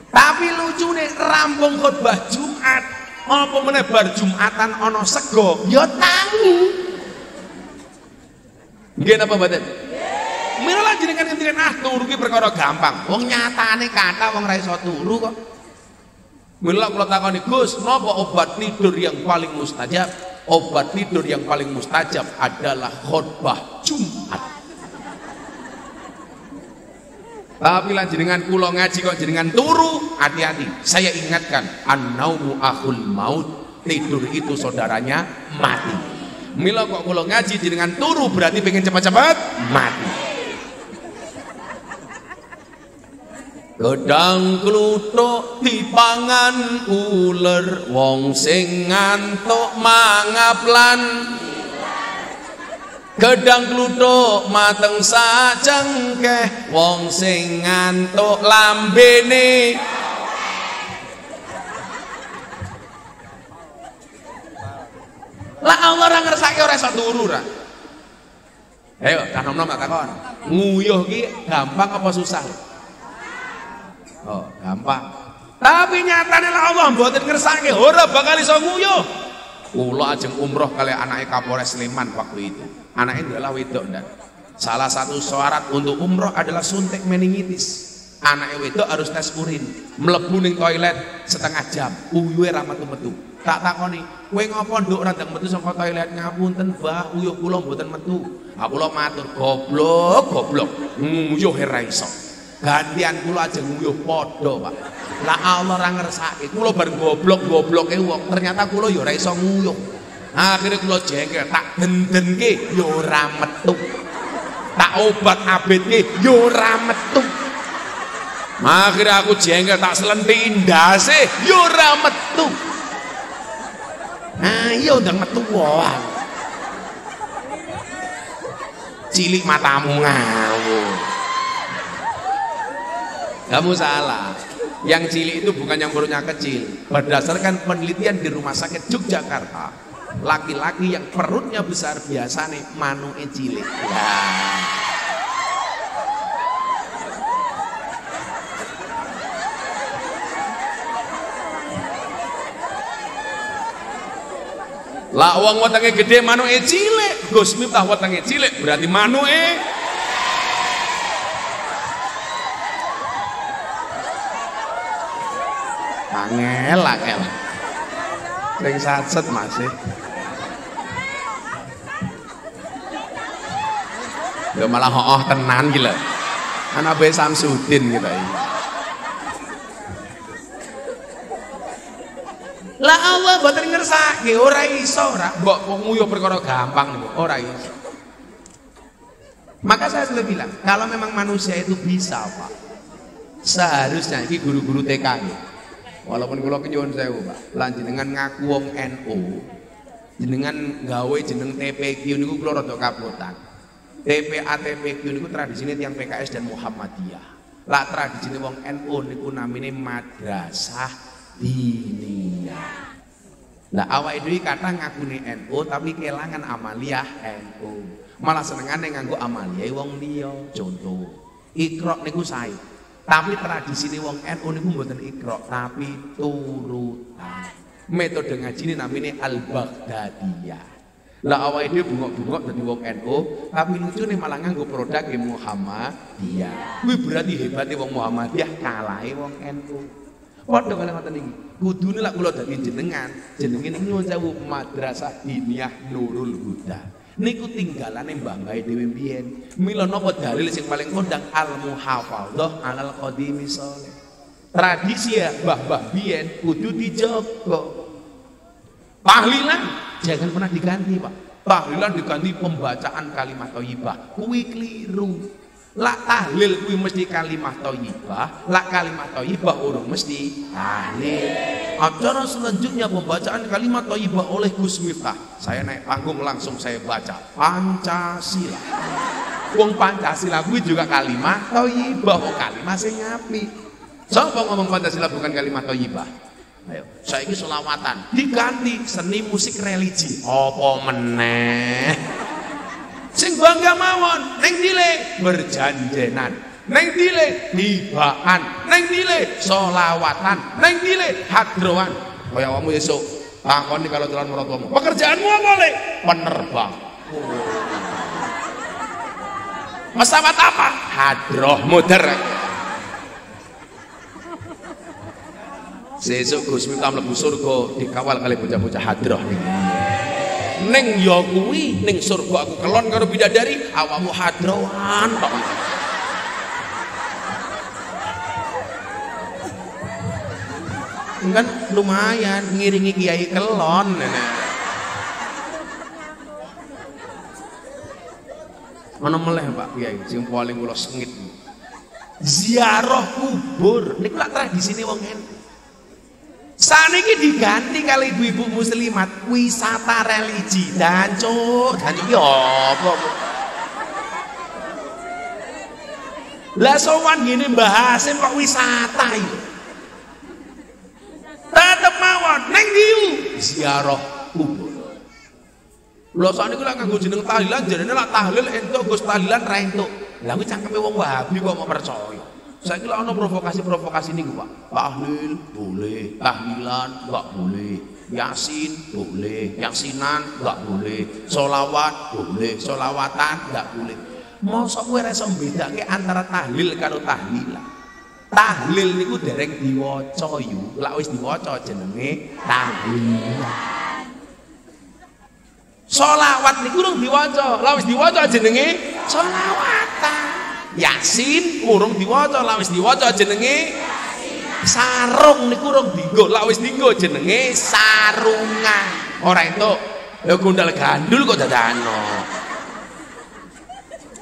Speaker 2: Tapi lucune rampung khotbah Jumat, apa meneh bar Jumatan ana sego, ya tangi. Nggih napa mboten? Mila lah jenengan ngendikan turu ki perkara gampang. Wong nyatane kata wong ra iso turu kok. Mila kula takoni, Gus, napa obat tidur yang paling mustajab? Obat tidur yang paling mustajab adalah khotbah Jumat. Tapi lan jenengan kula ngaji kok jenengan turu, hati-hati. Saya ingatkan, an-naumu akhul maut, tidur itu saudaranya mati. Mila kok kula ngaji jenengan turu berarti pengen cepat-cepat mati. Gedang kluthuk dipangan uler, wong sing ngantuk mangaplan. Gedang kluthuk mateng sajengkeh, wong sing ngantuk lambene. Lah Allah ora ngersake ora iso turu ra. Ayo, cah nom-nom tak takon. Nguyuh ki gampang apa susah? Oh, gampang. Tapi nyatane lah Allah mboten ngersake, ora bakal iso nguyuh. Kula ajeng umroh kali anake Kapolres Sleman waktu itu. Anaknya adalah wedok dan salah satu syarat untuk umroh adalah suntik meningitis. Anaknya wedok harus tes urin, mlebu ning toilet setengah jam, uyuhe ra metu-metu. Tak takoni, kowe ngopo nduk ora ndang metu saka toilet? Ngapunten, Mbah, uyuh kula mboten metu. Aku kula matur, goblok, nguyuhe ra iso. Gantian kula ajeng nguyuh padha, Pak. Lah Allah ora ngersake, kula bar goblok-gobloke wong, ternyata kula ya ora iso nguyuh. Akhirnya kula jengkel, tak dendenke ya ora metu. Tak obat abetke ya ora metu. Akhirnya aku jengkel, tak selenti ndase ya ora metu. Ayo ndang metu wae. Cilik matamu ngawur. Kamu salah. Yang cilik itu bukan yang perutnya kecil. Berdasarkan penelitian di Rumah Sakit Yogyakarta, laki-laki yang perutnya besar biasanya manuke cilik. Lah wong wetenge gede manuke cilik, Gus Miftah wetenge cilik berarti manuke angel. Sing satset masih. Ya malah hooh tenan gila. Anak Bae Samsudin gitu ya. Lah Allah mboten ngersake, ora iso ora. Mbok nguyuh perkara gampang niku, ora iso. Maka saya selalu bilang, kalau memang manusia itu bisa, Pak, seharusnya iki guru-guru TK nih. Walaupun kula nyuwun sewu, Pak, lan jenengan ngaku wong NU, jenengan gawe jeneng TPQ niku kula rada kapotan. TPA TPQ niku tradisine tiyang PKS dan Muhammadiyah. Lah tradisine wong NU niku namine madrasah diniyah. Lah awake dhewe kathah ngakune NU tapi kelangan amaliyah NU. Malah senengane nganggo amaliyah wong liya. Contoh, Iqra niku sae. Tapi tradisi ini wong NU niku mboten Iqra, tapi turutan. Metode ngajine namine Al-Baghdadiyah. Lah awake dhewe bungok-bungok dadi wong NU, tapi lucune malah nganggo produk Muhammadiyah. Kuwi berarti hebate wong Muhammadiyah kalahe wong NU. Padha kali ngoten iki. Kudune lak kula dadi jenengan, jenenge niku nyuwun sewu Madrasah Diniyah Nurul Huda. Niku tinggalane mbah-mbah dhewe mbiyen. Mila napa dalil sing paling kondang al-muhafadzah alal qadimi sholih. Tradisi ya mbah-mbah biyen kudu dijaga. Tahlilan jangan pernah diganti, Pak. Tahlilan diganti pembacaan kalimat thayyibah. Kuwi keliru. Lah tahlil kuwi mesti kalimat thayyibah, lah kalimat thayyibah urung mesti tahlil.
Speaker 1: acara selanjutnya pembacaan kalimat thayyibah oleh Gus Miftah. Saya naik panggung langsung saya baca Pancasila. Wong Pancasila kuwi juga kalimat thayyibah, kok kalimat sing apik. Sapa ngomong Pancasila bukan kalimat thayyibah? Ayo, saiki selawatan diganti seni musik religi. Apa meneh? Sing bangga mawon, ning dile berjanjenan, ning dile hibaan, ning dile selawatan, ning dile hadroan. Kaya kamu esuk takoni kalau jalan meratuamu. Pekerjaanmu apa, Le? Penerbang. Pesawat apa? Hadroh muter. Sesuk Gus Miftah mlebu surga dikawal kali bocah-bocah hadroh. Ning ya kuwi ning surga aku kelon karo bidadari, awakmu hadrohan tok. Kan lumayan ngiringi kiai kelon. Mana meleh Pak Kiai sing paling kula sengit. Ziarah kubur niku lak tradisine wong NU. Saniki diganti kali ibu-ibu muslimat wisata religi. Dancuk ki apa? Lah sowan ngene Mbah Hasim kok wisata iki. Tetep mawon ning diu ziarah kubur. Lho sakniki lak nganggo jeneng tahlilan jarene lak tahlil entuk Gus tahlilan ra entuk. Lah kuwi cangkeme wong Wahabi kok mau percaya. Saiki lak ana provokasi-provokasi niku Pak. Tahlil boleh, tahlilan enggak boleh. Yasin boleh, yasinan enggak boleh. Sholawat boleh, sholawatan enggak boleh. Mosok kowe ora iso mbedake antara tahlil karo tahlilan. Tahlil niku dereng diwaca yu, lak wis diwaca jenenge tahlilan. Sholawat niku urung diwaca, lak wis diwaca jenenge sholawatan. Yasin urung diwaca, lak wis diwaca jenenge sarung niku urung dienggo, lak wis dienggo jenenge sarungan. Ora entuk ya gondal gandul kok dadano.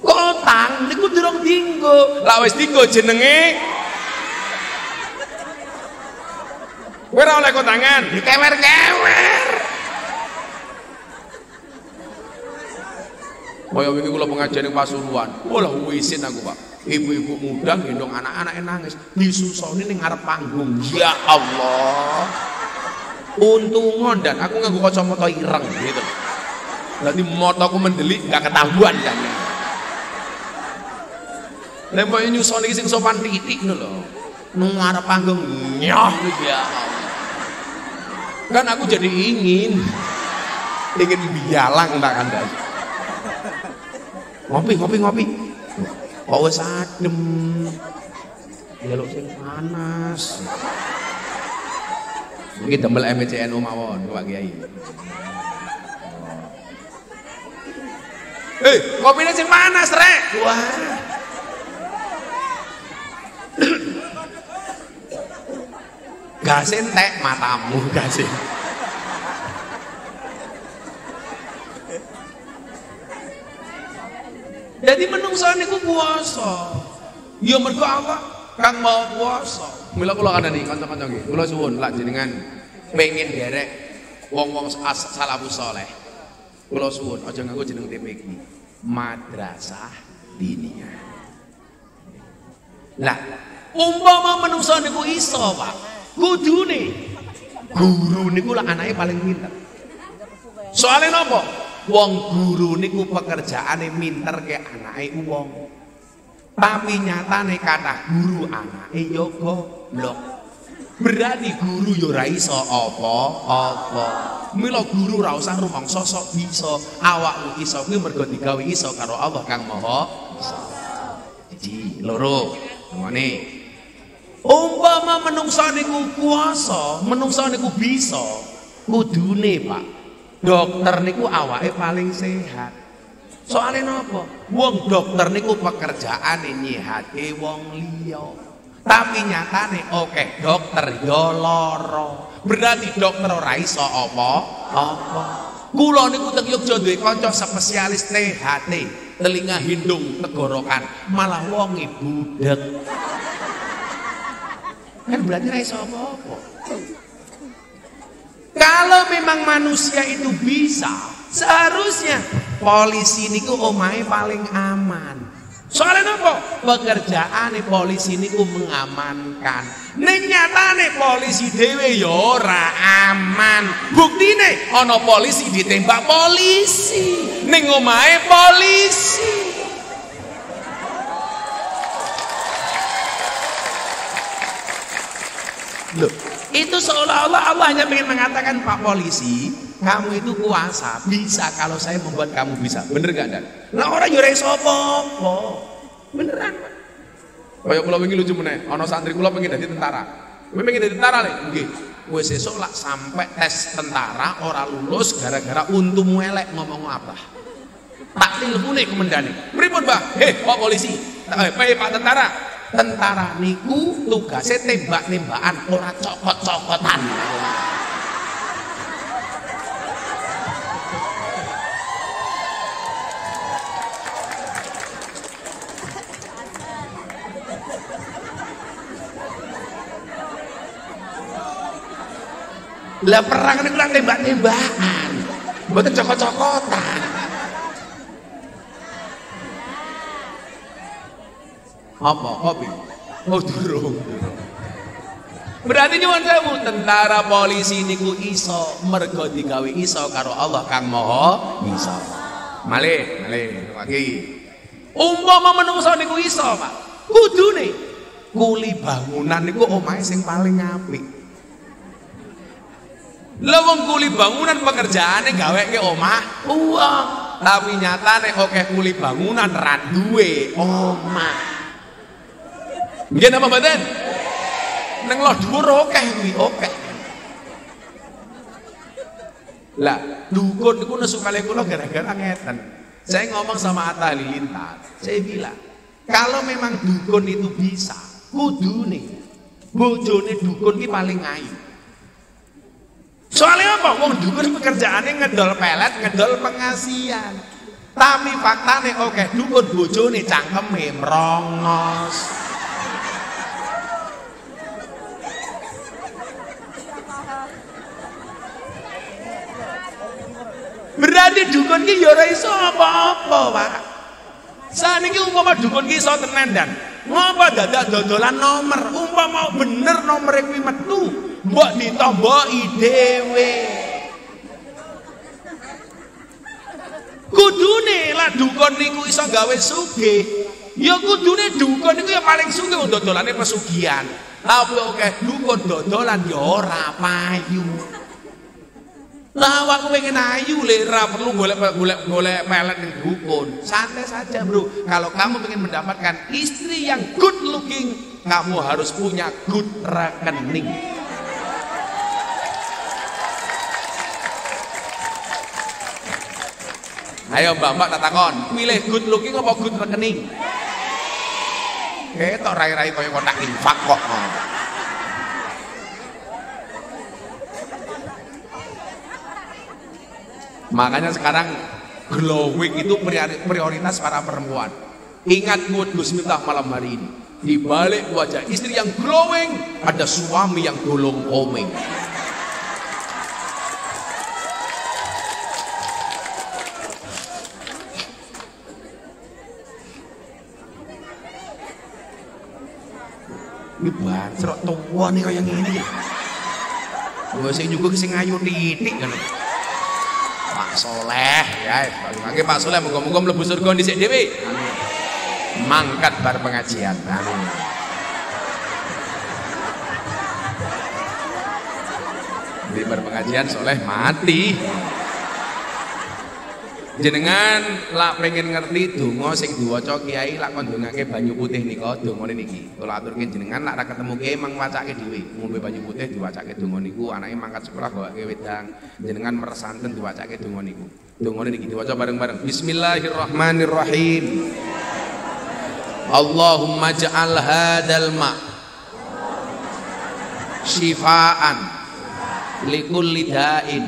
Speaker 1: Kotang niku durung dienggo, lak wis dienggo jenenge kowe ora oleh kotangan, dikewer-kewer. Kaya wingi kula pengajian ning Pasuruan. Walah wisin aku, Pak. Ibu-ibu muda gendong anak-anake nangis, disusoni ning ngarep panggung. Ya Allah. Untungon dan aku nganggo kacamata ireng gitu. Berarti motoku mendelik gak ketahuan kan. Lha nyusoni sing sopan titik ngono lho. Nang ngarep panggung nyoh ya Allah. Kan aku jadi ingin bialang tak kandhani. Ngopi. Kok wis adem. Njaluk sing panas. Iki damel MCNU mawon, Pak Kiai. Kopine sing panas, Rek. Wah. Gase entek matamu, gase. Jadi menungso niku puasa. Ya mergo apa? Kang mau puasa. Mila kula kandhani kanca-kanca nggih. Kula suwun lak jenengan pengen derek wong-wong salafus saleh. Kula suwun aja nganggo jeneng TPQ. Madrasah diniyah. Lah, umpama menungso niku iso, Pak. Kudune guru niku lak anake paling pinter. Soalnya napa? Wong guru niku pekerjaane minter ke anake wong. Tapi nyatane kata guru anake ya goblok. Berarti guru ya ora iso apa-apa. Mila guru ora usah rumangsa sok bisa. Awakmu iso kuwi mergo digawe iso karo Allah Kang Maha Isa. Jadi loro ngene. Umpama menungso niku kuwasa, menungso niku bisa, kudune Pak. Dokter niku awake paling sehat. Soalnya napa? Wong dokter niku pekerjaane nyihate wong liya. Tapi nyatane akeh dokter ya lara. Berarti dokter ora iso apa-apa. Kula niku teng Yogya duwe kanca spesialis THT, telinga hidung tenggorokan, malah wonge budek. Kan berarti ora iso apa-apa.
Speaker 2: memang manusia itu bisa, seharusnya polisi niku omahe paling aman. Soalnya apa? Pekerjaan polisi niku mengamankan. Ning nyatane polisi dhewe ya ora aman. Buktine ana polisi ditembak polisi ning omahe polisi. Loh, itu seolah-olah Allah hanya ingin mengatakan, Pak Polisi, kamu itu kuasa, bisa kalau saya membuat kamu bisa. Bener gak, Dan? Nah orang yurek sopo, beneran, Pak. Kayak kula wingi lucu meneh, ana santri kula pengen dadi tentara. Kowe pengen dadi tentara lho? Nggih. Kowe sesuk lak sampai tes tentara ora lulus gara-gara untumu elek ngomong apa? Tak tilpune komandane. Pripun, Mbah? Pak Polisi. Pak Tentara. Tentara niku tugasnya tembak-tembakan, ora cokot-cokotan. Lah perang niku lah tembak-tembakan, mboten cokot-cokotan. Apa? Kopi? Oh durung. Berarti nyuwun sewu, tentara polisi niku iso mergo digawe iso karo Allah Kang Maha Isa. Malih lagi. Umpama menungso niku iso, Pak. Kudune kuli bangunan niku omahe sing paling apik. Lah wong kuli bangunan pekerjaane gaweke omah uang, tapi nyatane akeh kuli bangunan ra duwe omah. Nggih napa mboten? Nang loh dhuwur akeh kuwi, akeh. Lah, dukun niku nesu kali kula gara-gara ngeten. Saya ngomong sama Atta Halilintar, saya bilang, kalau memang dukun itu bisa, kudune bojone dukun ki paling ayu. Soalnya apa? Wong dukun pekerjaannya ngedol pelet, ngedol pengasihan. Tapi faktane oke, dukun bojone cangkeme mrongos. Berarti dukun ki ya ora iso apa-apa, Pak. Saniki umpama dukun ki iso tenan dan ngapa dadak dodolan nomor, umpama bener nomere kuwi metu, mbok ditomboki dhewe. Kudune lah dukun niku iso gawe sugih. Ya kudune dukun niku ya paling sugih dodolane pesugihan. Tapi oke dukun dodolan ya ora payu. Lah aku pengen ayu le, ra perlu golek pelet ning dukun. Santai saja, Bro. Kalau kamu pengen mendapatkan istri yang good looking, kamu harus punya good rekening. Ayo Mbak tak takon, milih good looking apa good rekening? Ketok rai-rai koyo kotak infak kok. Makanya sekarang glowing itu prioritas para perempuan. Ingat quote Gus Miftah malam hari ini. Di balik wajah istri yang glowing ada suami yang golong komeng. Ini bancrok tua nih kayak gini. Gue sing juga sing ayu titik kan. Pak Soleh ya, bagi Pak Soleh muga-muga mlebu surga dhisik dhewe. Mangkat bar pengajian. Amin. Di bar pengajian Soleh mati. Jenengan lak pengen ngerti donga sing diwaca kiai lak kon ndongake banyu putih nika dongane niki. Kula aturke jenengan lak ra ketemu kiai mang wacake dhewe. Ngombe banyu putih diwacake donga niku, anake mangkat sekolah gawake wedang. Jenengan mersanten diwacake donga niku. Dongane niki diwaca bareng-bareng. Bismillahirrahmanirrahim. Allahumma ja'al hadzal ma' syifaan likulli da'in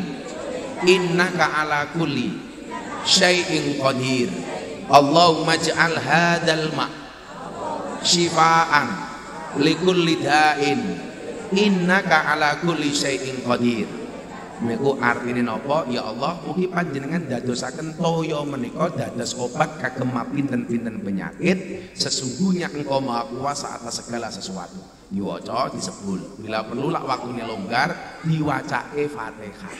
Speaker 2: innaka ala kulli syai'in qadir. Allahumma ja'al hadzal ma' syifaan likulli da'in innaka ala kulli syai'in qadir. Niku artine napa? Ya Allah, mugi panjenengan dadosaken toya menika dados obat kagem pinten-pinten penyakit. Sesungguhnya Engkau Maha Kuasa atas segala sesuatu. Diwaca disebul. Bila perlu lak waktune longgar diwacake Fatihah.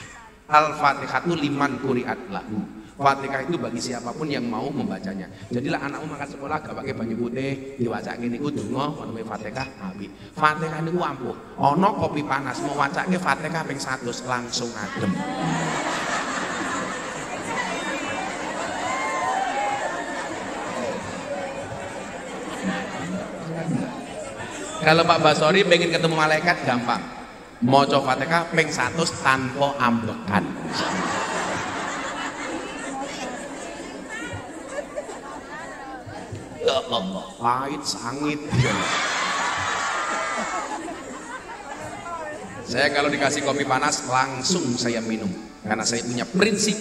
Speaker 2: Al-Fatihah itu liman quri'at lahu. Fatihah itu bagi siapapun yang mau membacanya. Jadilah anakmu makan sekolah gak pakai baju putih, diwacake niku donga menawi Fatihah apik. Fatihah niku ampuh. Ana kopi panas mau wacake Fatihah ping 100 langsung adem. Kalau Pak Basori pengen ketemu malaikat gampang. Maca Fatihah ping 100 tanpa ambekan. Ya Allah, pahit sangit. Saya kalau dikasih kopi panas langsung saya minum karena saya punya prinsip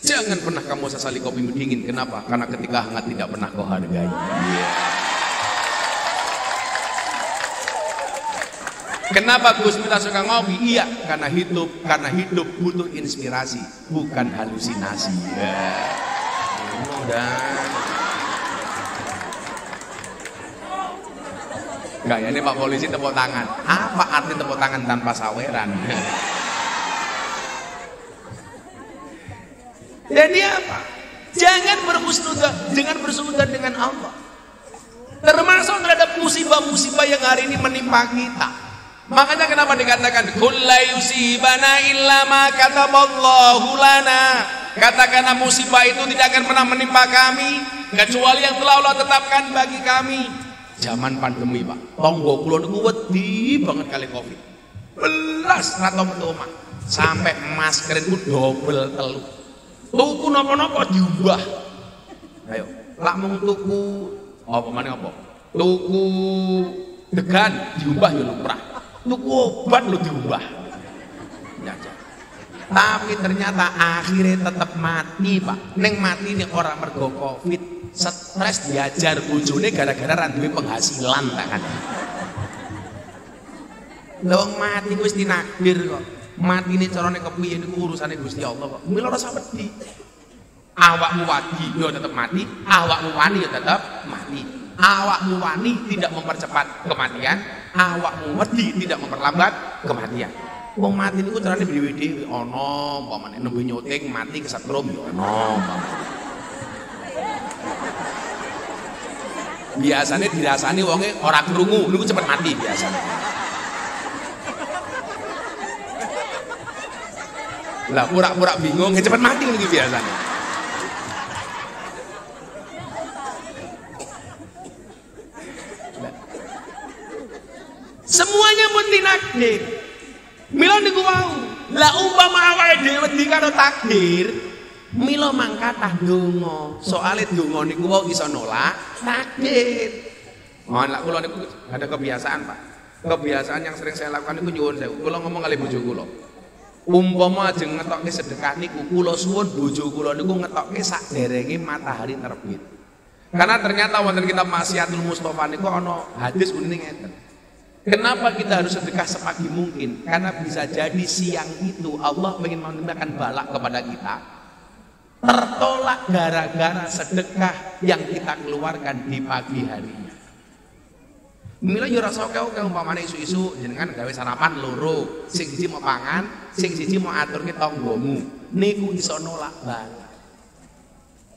Speaker 2: jangan pernah kamu sesali kopimu dingin. Kenapa? Karena ketika hangat tidak pernah kau hargai. Kenapa Gus Miftah suka ngopi? Iya, karena hidup butuh inspirasi, bukan halusinasi. Enggak ya, ini Pak Polisi tepuk tangan. Apa arti tepuk tangan tanpa saweran? Jadi apa? Jangan bersekutu dengan Allah. Termasuk terhadap musibah-musibah yang hari ini menimpa kita. Makanya kenapa dikatakan kulla yusibana illa ma kataballahu lana. Katakanlah musibah itu tidak akan pernah menimpa kami kecuali yang telah Allah tetapkan bagi kami. Zaman pandemi Pak, tonggo kula niku wedi banget kali Covid. Belas ra tau metu omah. Sampai masker itu double telu. Tuku napa-napa diubah. Ayo, lak mung tuku apa maneh apa? Tuku degan diubah ya lumrah. Tuku obat lu diubah. Nyajak. Tapi ternyata akhirnya tetap mati Pak. Neng mati ini orang mergo Covid. Stres diajar bojone gara-gara ra duwe penghasilan tak kan. Wong mati wis dinakdir kok. Matine carane kepiye niku urusane Gusti Allah kok. Mila ora wedi. Awakmu wadi yo tetep mati, awakmu wani yo tetep mati. Awakmu wani tidak mempercepat kematian, awakmu wedi tidak memperlambat kematian. Wong mati niku carane dhewe-dhewe ana umpamane nembe nyoting mati kesetrum yo ana. Biasanya dirasani wonge ora krungu niku cepet mati biasanya. Lah pura-pura bingung cepet mati niku biasanya. Semuanya pun tinakdir. Mila niku wau. Lah umpama awake dhewe wedi karo takdir, mila mangkatah donga. Soale donga niku wau iso nolak takdir. Mohon lak kula niku ada kebiasaan, Pak. Kebiasaan yang sering saya lakukan niku nyuwun sewu. Kula ngomong kali bojo kula. Umpama ajeng ngetokke sedekah niku kula suwun bojo kula niku ngetokke sakderenge matahari terbit. Karena ternyata wonten kitab Maksiatul Mustofa niku ana hadis unine ngeten. Kenapa kita harus sedekah sepagi mungkin? Karena bisa jadi siang itu Allah ingin menimpakan balak kepada kita. Tertolak gara-gara sedekah yang kita keluarkan di pagi harinya. Mila yo rasa oke umpamane isu-isu jenengan gawe sarapan loro, sing siji mau pangan, sing siji mau aturke tanggamu. Niku iso nolak balak.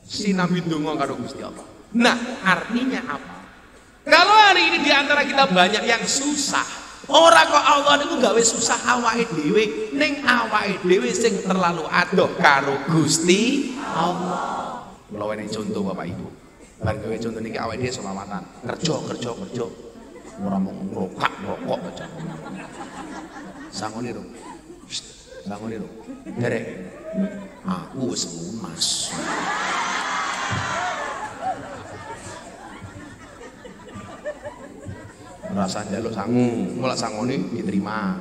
Speaker 2: Sinambi donga karo Gusti Allah. Nah, artinya apa? Kalau hari ini diantara kita banyak yang susah, ora kok Allah niku gawe susah awake dhewe, ning awake dhewe sing terlalu adoh karo Gusti Allah. Kula wene contoh Bapak Ibu. Bar gawe contoh niki awake dhewe selawatan, kerja. Ora mung rokok aja. Sangone ro. Sangone ro. Derek. Aku wis lunas. Rasa njaluk sangu, mulak sangone diterima.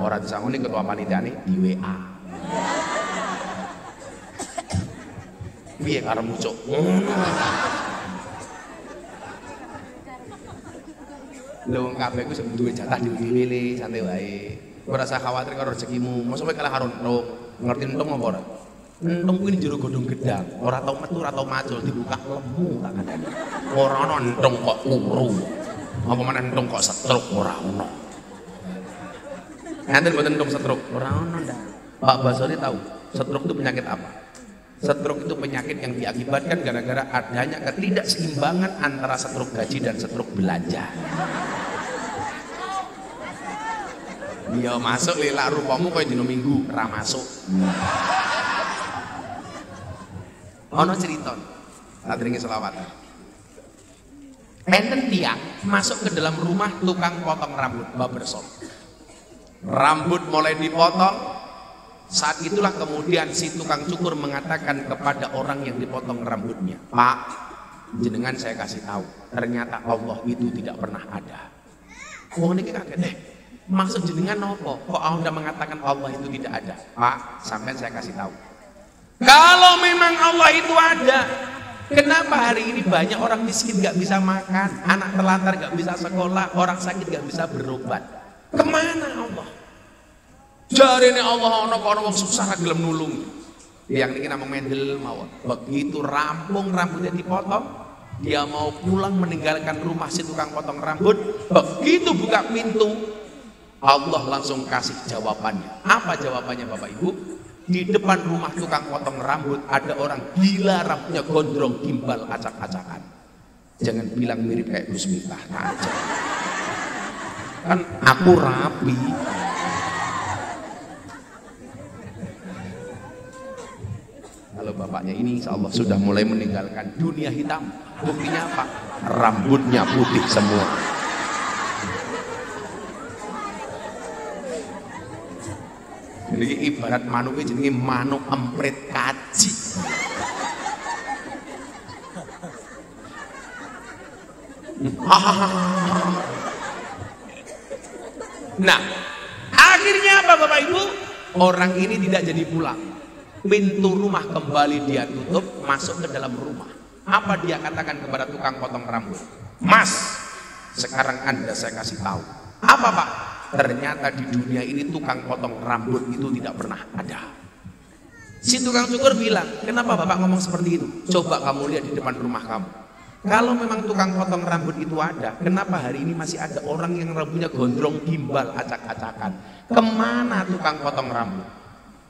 Speaker 2: Ora disangoni ketua panitiane di WA. Piye karepmu cuk? Lho wong kabeh ku duwe jatah dhewe-dhewe santai wae.
Speaker 1: ora usah khawatir karo rezekimu. Mosok kowe kalah karo entung. Ngerti entung apa ora? Entung kuwi jero godhong gedang, ora tau metu ora tau macul dibuka lemu tak kandhani. Ora ana entung kok turu. Apa meneh entung kok setruk ora ono. Nanten mboten entung setruk, ora ono ndak. Pak Basori tahu setruk itu penyakit apa? Setruk itu penyakit yang diakibatkan gara-gara adanya ketidakseimbangan antara setruk gaji dan setruk belanja. Dia masuk lelak rupamu kaya dino Minggu, ra masuk. Ono cerita, tak dringi selawatan. Enten tiang masuk ke dalam rumah tukang potong rambut, barbershop. Rambut mulai dipotong. Saat itulah kemudian si tukang cukur mengatakan kepada orang yang dipotong rambutnya, Pak, jenengan saya kasih tahu, ternyata Allah itu tidak pernah ada. Wong niki kaget, maksud jenengan nopo? Kok Anda mengatakan Allah itu tidak ada? Pak, sampai saya kasih tahu. Kalau memang Allah itu ada, kenapa hari ini banyak orang miskin gak bisa makan, anak terlantar gak bisa sekolah, orang sakit gak bisa berobat? Kemana Allah? Jarine Allah ana kono wong susah ra gelem nulung. Yang niki namung mendel mawon. Begitu rampung rambutnya dipotong, dia mau pulang meninggalkan rumah si tukang potong rambut. Begitu buka pintu, Allah langsung kasih jawabannya. Apa jawabannya Bapak Ibu? Di depan rumah tukang potong rambut ada orang gila, rambutnya gondrong, gimbal, acak-acakan. Jangan bilang mirip kayak Gus Miftah aja. Kan aku rapi. Kalau bapaknya ini insya Allah sudah mulai meninggalkan dunia hitam. Buktinya apa? Rambutnya putih semua. Jadi ibarat manuk ini jenenge manuk emprit kaji. Nah, akhirnya apa Bapak Ibu? Orang ini tidak jadi pulang. Pintu rumah kembali dia tutup, masuk ke dalam rumah. Apa dia katakan kepada tukang potong rambut? Mas, sekarang Anda saya kasih tahu. Apa Pak? Ternyata di dunia ini tukang potong rambut itu tidak pernah ada. Si tukang cukur bilang, kenapa Bapak ngomong seperti itu? Coba kamu lihat di depan rumah kamu. Kalau memang tukang potong rambut itu ada, kenapa hari ini masih ada orang yang rambutnya gondrong, gimbal, acak-acakan? Kemana tukang potong rambut?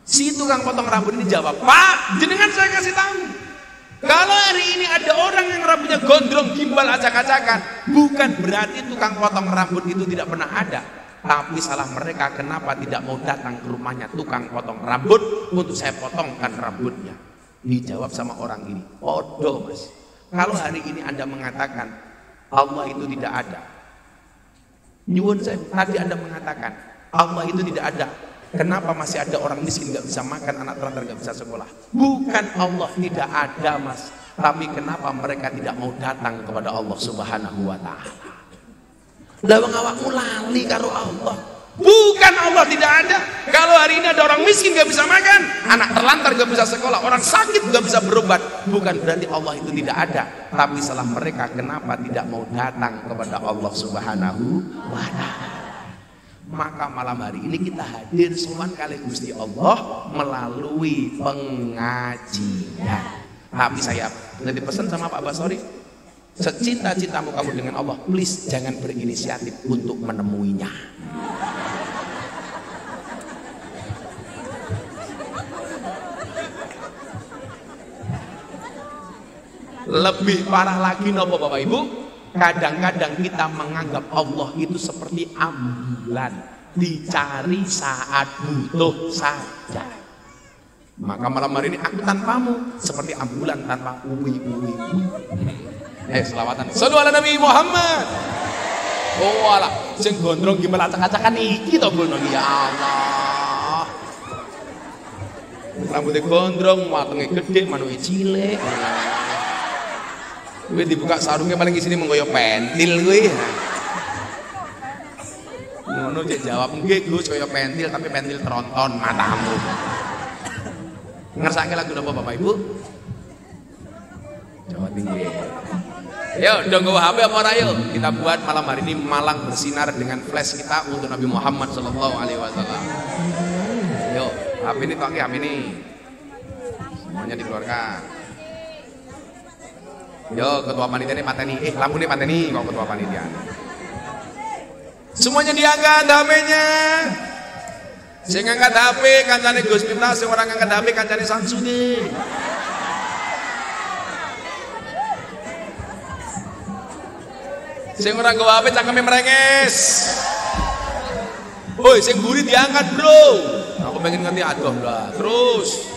Speaker 1: Si tukang potong rambut ini jawab, Pak, jenengan saya kasih tahu. Kalau hari ini ada orang yang rambutnya gondrong, gimbal, acak-acakan, bukan berarti tukang potong rambut itu tidak pernah ada. Tapi salah mereka, kenapa tidak mau datang ke rumahnya tukang potong rambut untuk saya potongkan rambutnya. Dijawab sama orang ini, podo Mas. Kalau hari ini Anda mengatakan Allah itu tidak ada, nyuwun saya, tadi Anda mengatakan Allah itu tidak ada, kenapa masih ada orang miskin gak bisa makan, anak terlantar gak bisa sekolah? Bukan Allah tidak ada Mas, tapi kenapa mereka tidak mau datang kepada Allah Subhanahu wa Ta'ala? Lawang awakmu lali karo Allah. Bukan Allah tidak ada. Kalau hari ini ada orang miskin gak bisa makan, anak terlantar gak bisa sekolah, orang sakit gak bisa berobat, bukan berarti Allah itu tidak ada. Tapi salah mereka, kenapa tidak mau datang kepada Allah Subhanahu wa Ta'ala? Maka malam hari ini kita hadir sowan kali Gusti Allah melalui pengajian. Tapi saya nanti pesan sama Pak Basori, secinta-cintamu kamu dengan Allah, please jangan berinisiatif untuk menemuinya. Lebih parah lagi nopo Bapak Ibu, kadang-kadang kita menganggap Allah itu seperti ambulan, dicari saat butuh saja. Maka malam hari ini aku tanpamu seperti ambulan tanpa uwi-uwi. Selawatan. Sallu ala Nabi Muhammad. Oh alah, sing gondrong gimana acak-acakan iki to bono ya Allah. Rambutnya gondrong, watenge gede, manuke cilik. Gue dibuka sarungnya paling di sini menggoyok pentil gue. Ngono cek jawab nggih Gus koyo pentil tapi pentil tronton matamu. Ngersake lagu napa Bapak Ibu? Jawa tinggi. Yuk, udah nggawa HP apa ora yuk? Kita buat malam hari ini Malang bersinar dengan flash kita untuk Nabi Muhammad sallallahu alaihi wasallam. Yuk, HP ini toki HP ini. Semuanya dikeluarkan. Yo, ketua panitia ini pateni. Lampu ini pateni kok ketua panitia. Semuanya diangkat HP-nya. Sing ngangkat HP kancane Gus Miftah, sing ora ngangkat HP kancane Samsudin. Sing ora nggawa HP cangkeme merenges. Woi, sing mburi diangkat, Bro. Aku pengen ngerti adoh lah. Terus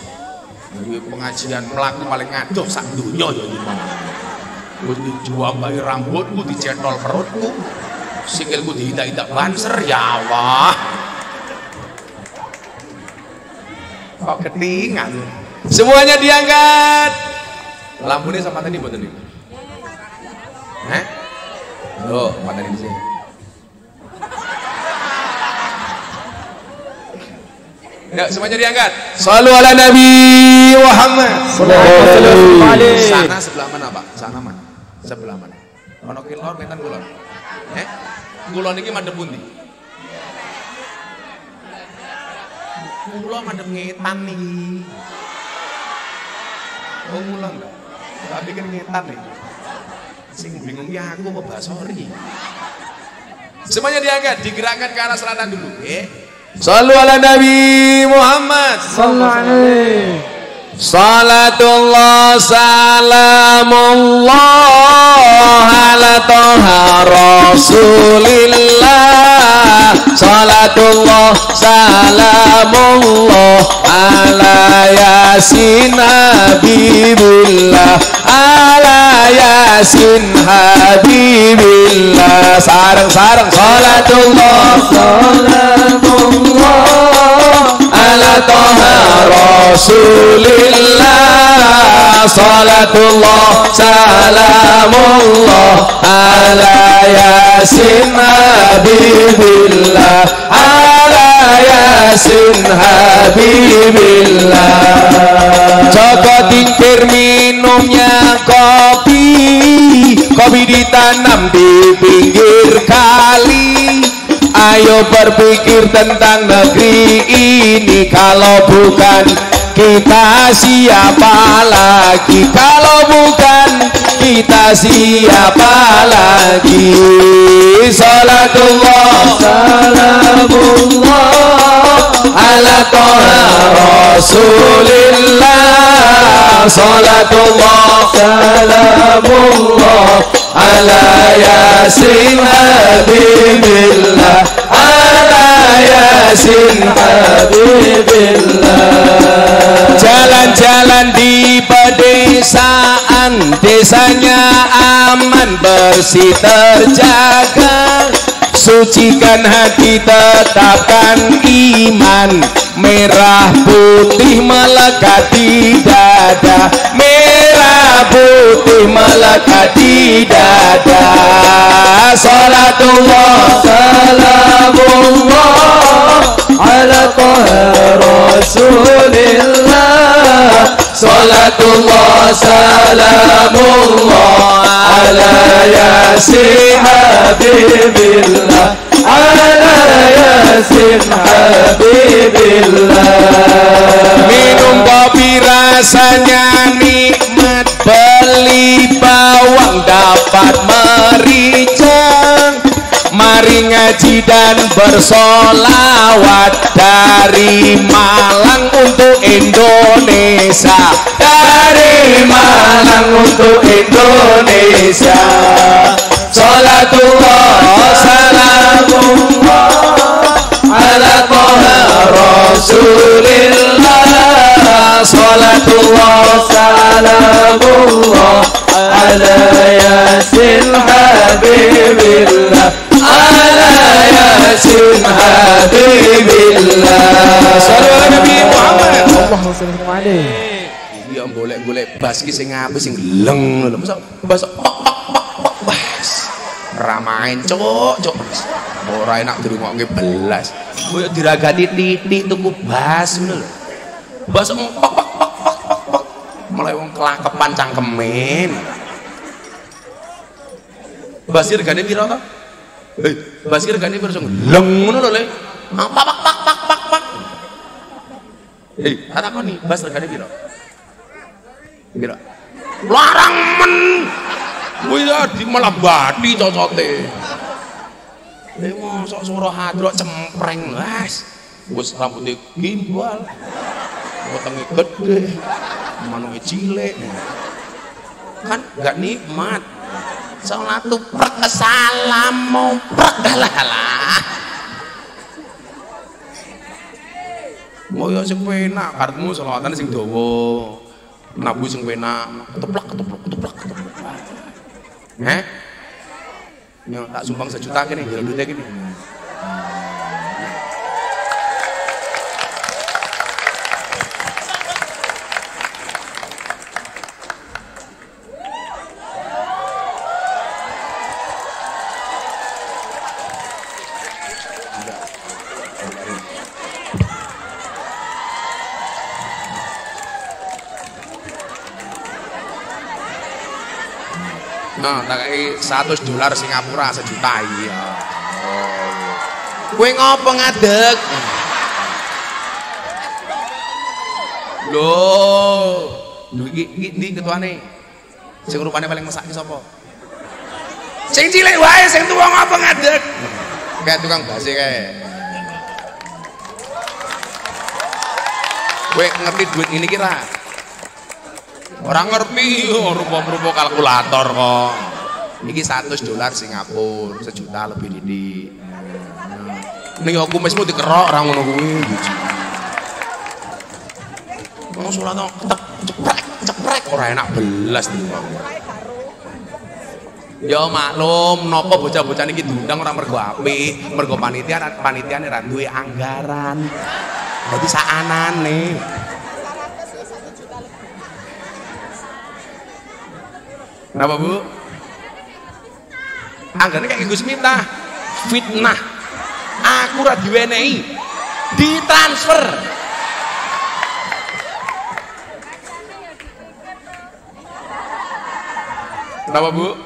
Speaker 1: iki pengajian mlaku paling adoh sak donya ya iki. Wis dijuang bae rambutku dicetol perutku. Sikilku diidak-idak banser ya Allah. Kok ketingan. Semuanya diangkat. Lampunya sama tadi mboten niku. Loh, materi di sini. Ya, semuanya diangkat. Shallu ala Nabi Muhammad. Sana sebelah mana, Pak? Sana mana? Sebelah mana? Ono kilor metan kulon. Kulon iki madhep pundi? Kulon madhep ngetan nih. Oh, kulon enggak? Tak pikir ngetan nih. Sing bingung ya aku apa basori. Semuanya diangkat, digerakkan ke arah selatan dulu. Shallu ala Nabi Muhammad.
Speaker 3: Sallallahu alaihi.
Speaker 1: Salatullah salamullah ala toha rasulillah. Salatullah salamullah ala yasin habibillah. Ala yasin habibillah. Sarang-sarang salatullah salamullah ala toha rasulillah. Salatullah salamullah ala yasin habibillah. Ala yasin habibillah. Joko tingkir minumnya kopi, kopi ditanam di pinggir kali. Ayo berpikir tentang negeri ini, kalau bukan kita siapa lagi? Kalau bukan kita siapa lagi? Salatullah salamullah ala toha rasulillah. Salatullah salamullah ala yasin habibillah. Ala yasin habibillah. Jalan-jalan di pedesaan, desanya aman bersih terjaga. Sucikan hati, tetapkan iman. Merah putih melekat di dada. Merah putih melekat di dada. Salatullah salamullah ala toha rasulillah. Salatullah salamullah ala yasin habibillah. Ala yasin habibillah. Minum kopi rasanya nikmat, beli bawang dapat merica. Mari ngaji dan bersolawat dari Malang untuk Indonesia. Dari Malang untuk Indonesia. Salatullah salamullah ala toha rasulillah. Salatullah salamullah ala yasin habibillah. Ala yasin habibillah. Sallallahu ala Nabi Muhammad.
Speaker 3: Allahumma shalli alaihi.
Speaker 1: Iya golek-golek bas ki sing apik sing leng lho. Masa bas bas. Ramain cok. Ora enak dirungokke belas. Koyo diragati titik tuku bas ngono lho. Bas mulai wong kelakepan cangkemen. Basir gane piro to? Basir gane piro sing leng ngono lho le. Pak. Tak takoni, bas regane piro? Piro? Larang men. Kuwi ya di malah bati cocote. Mosok suara hadrok cempreng wes. Wis rambute gimbal. Wetenge gede. Manunge cilik. Kan gak nikmat. Salat tuprek salam moprek dalah. Moyo sing penak, karepmu selawatan sing dawa. Nabu sing penak, keteplak. Nyo tak sumbang 1 juta kene, jero duite kene. Nah, tak kei $100 Singapura 1 juta iya. Kowe ngopo ngadeg? Loh, iki ketuane. Sing rupane paling mesake sapa? Sing cilik wae, sing tuwa ngopo ngadeg? Kayak tukang basi kae. Kowe ngerti duit ini kira? Orang ngerti, rupa-rupa kalkulator kok. Iki $100 Singapura, 1 juta lebih didik. Ning aku mesmu dikerok ra ngono kuwi. Wong salat ceprek ora enak belas iki. Ya maklum, napa bocah-bocah niki diundang ora mergo apik, mergo panitiane ra duwe anggaran. Dadi sakanane. Kenapa Bu? Anggarnya kayak Gus Miftah fitnah. Aku ra diwenehi, ditransfer. Kenapa Bu?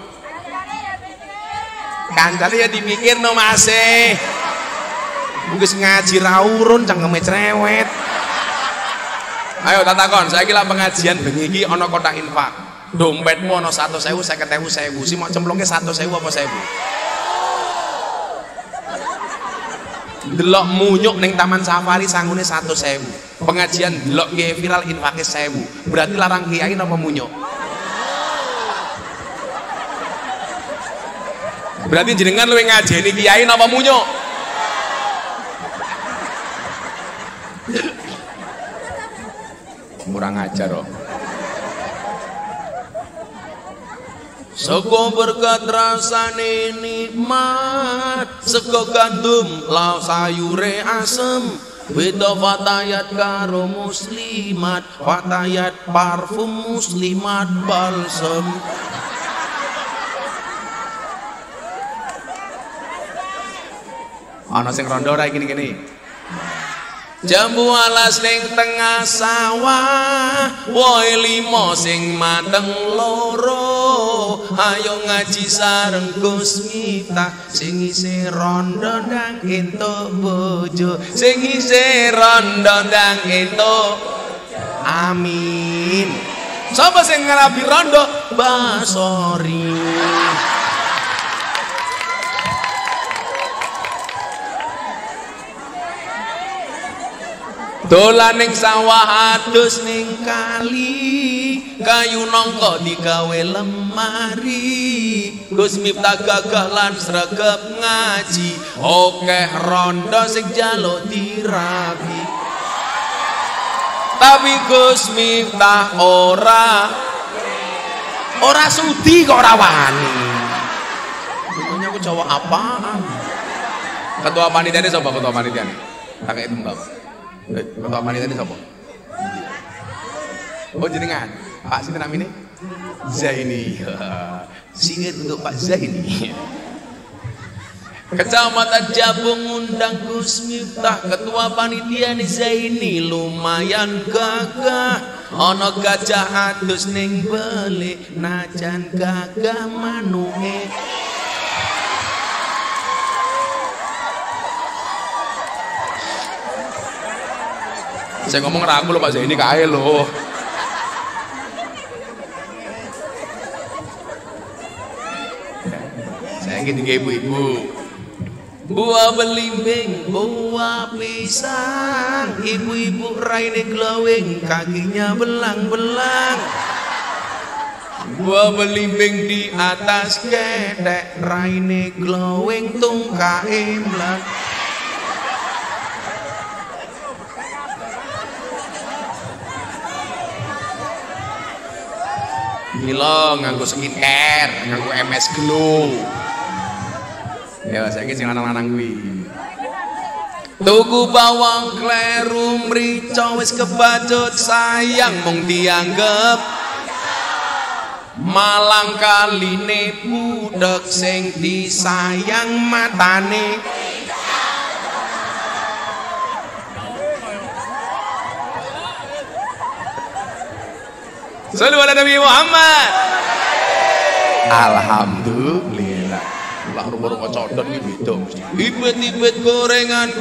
Speaker 1: Kancane ya dipikir no masih. Wis ngaji ra urun cangkeme cerewet. Ayo tak takon, saiki lak pengajian bengi iki ana kotak infak. Dompetmu ana 100.000, 50.000, 1.000. Si mau cemplungke 100.000 apa 1.000? Delok munyuk ning Taman Safari sangune 100.000. Pengajian delok kiai viral infake 1.000. Berarti larang kiai napa munyuk? Berarti jenengan luwih ngajeni kiai napa munyuk? Kurang ajar kok. Sego berkat rasane nikmat, sego gandum lauk sayure asem. Beda fatayat karo muslimat, fatayat parfum muslimat balsem. Ana sing rondo ora gini-gini. Jambu alas ning tengah sawah, woe 5 sing mateng loro. Ayo ngaji sareng Gus Miftah, sing isih rondo ndang entuk bojo, sing isih rondo ndang entuk. Amin. Sapa sing ngerabi rondo? Basori. Dolan ning sawah adus ning kali, kayu nangka digawe lemari. Gus Miftah gagah lan sregep ngaji, akeh rondo sing njaluk dirabi. Tapi Gus Miftah ora sudi kok ora wani. Pokoknya aku jawab apaan? Ketua panitia ini sapa ketua panitia ini? Tak kayak tembak. Ketua panitia ini siapa? Oh jenengan, Pak sinten namine? Zaini. Singit untuk Pak Zaini. Kecamatan Jabung undang Gus Miftah, ketua panitia ini Zaini lumayan gagah. Ana gajah adus ning beli, najan gagah manunge. Saya ngomong ra aku lho Pak Zaini kae lho. Saya ingin tiga ibu-ibu. Buah belimbing, buah pisang, ibu-ibu raine glowing, kakinya belang-belang. Buah belimbing di atas gedek, raine glowing, tungkae mlang. Milo nganggo skincare, nganggo MS Glow. Ya saiki sing lanang-lanang kuwi. Tuku bawang kleru mrica wis kebacut sayang mung dianggep malang kaline budhek sing disayang matane. Sallu ala Nabi Muhammad. Alhamdulillah. Lah rumah codot iki beda mesti. Ibet-ibet gorengan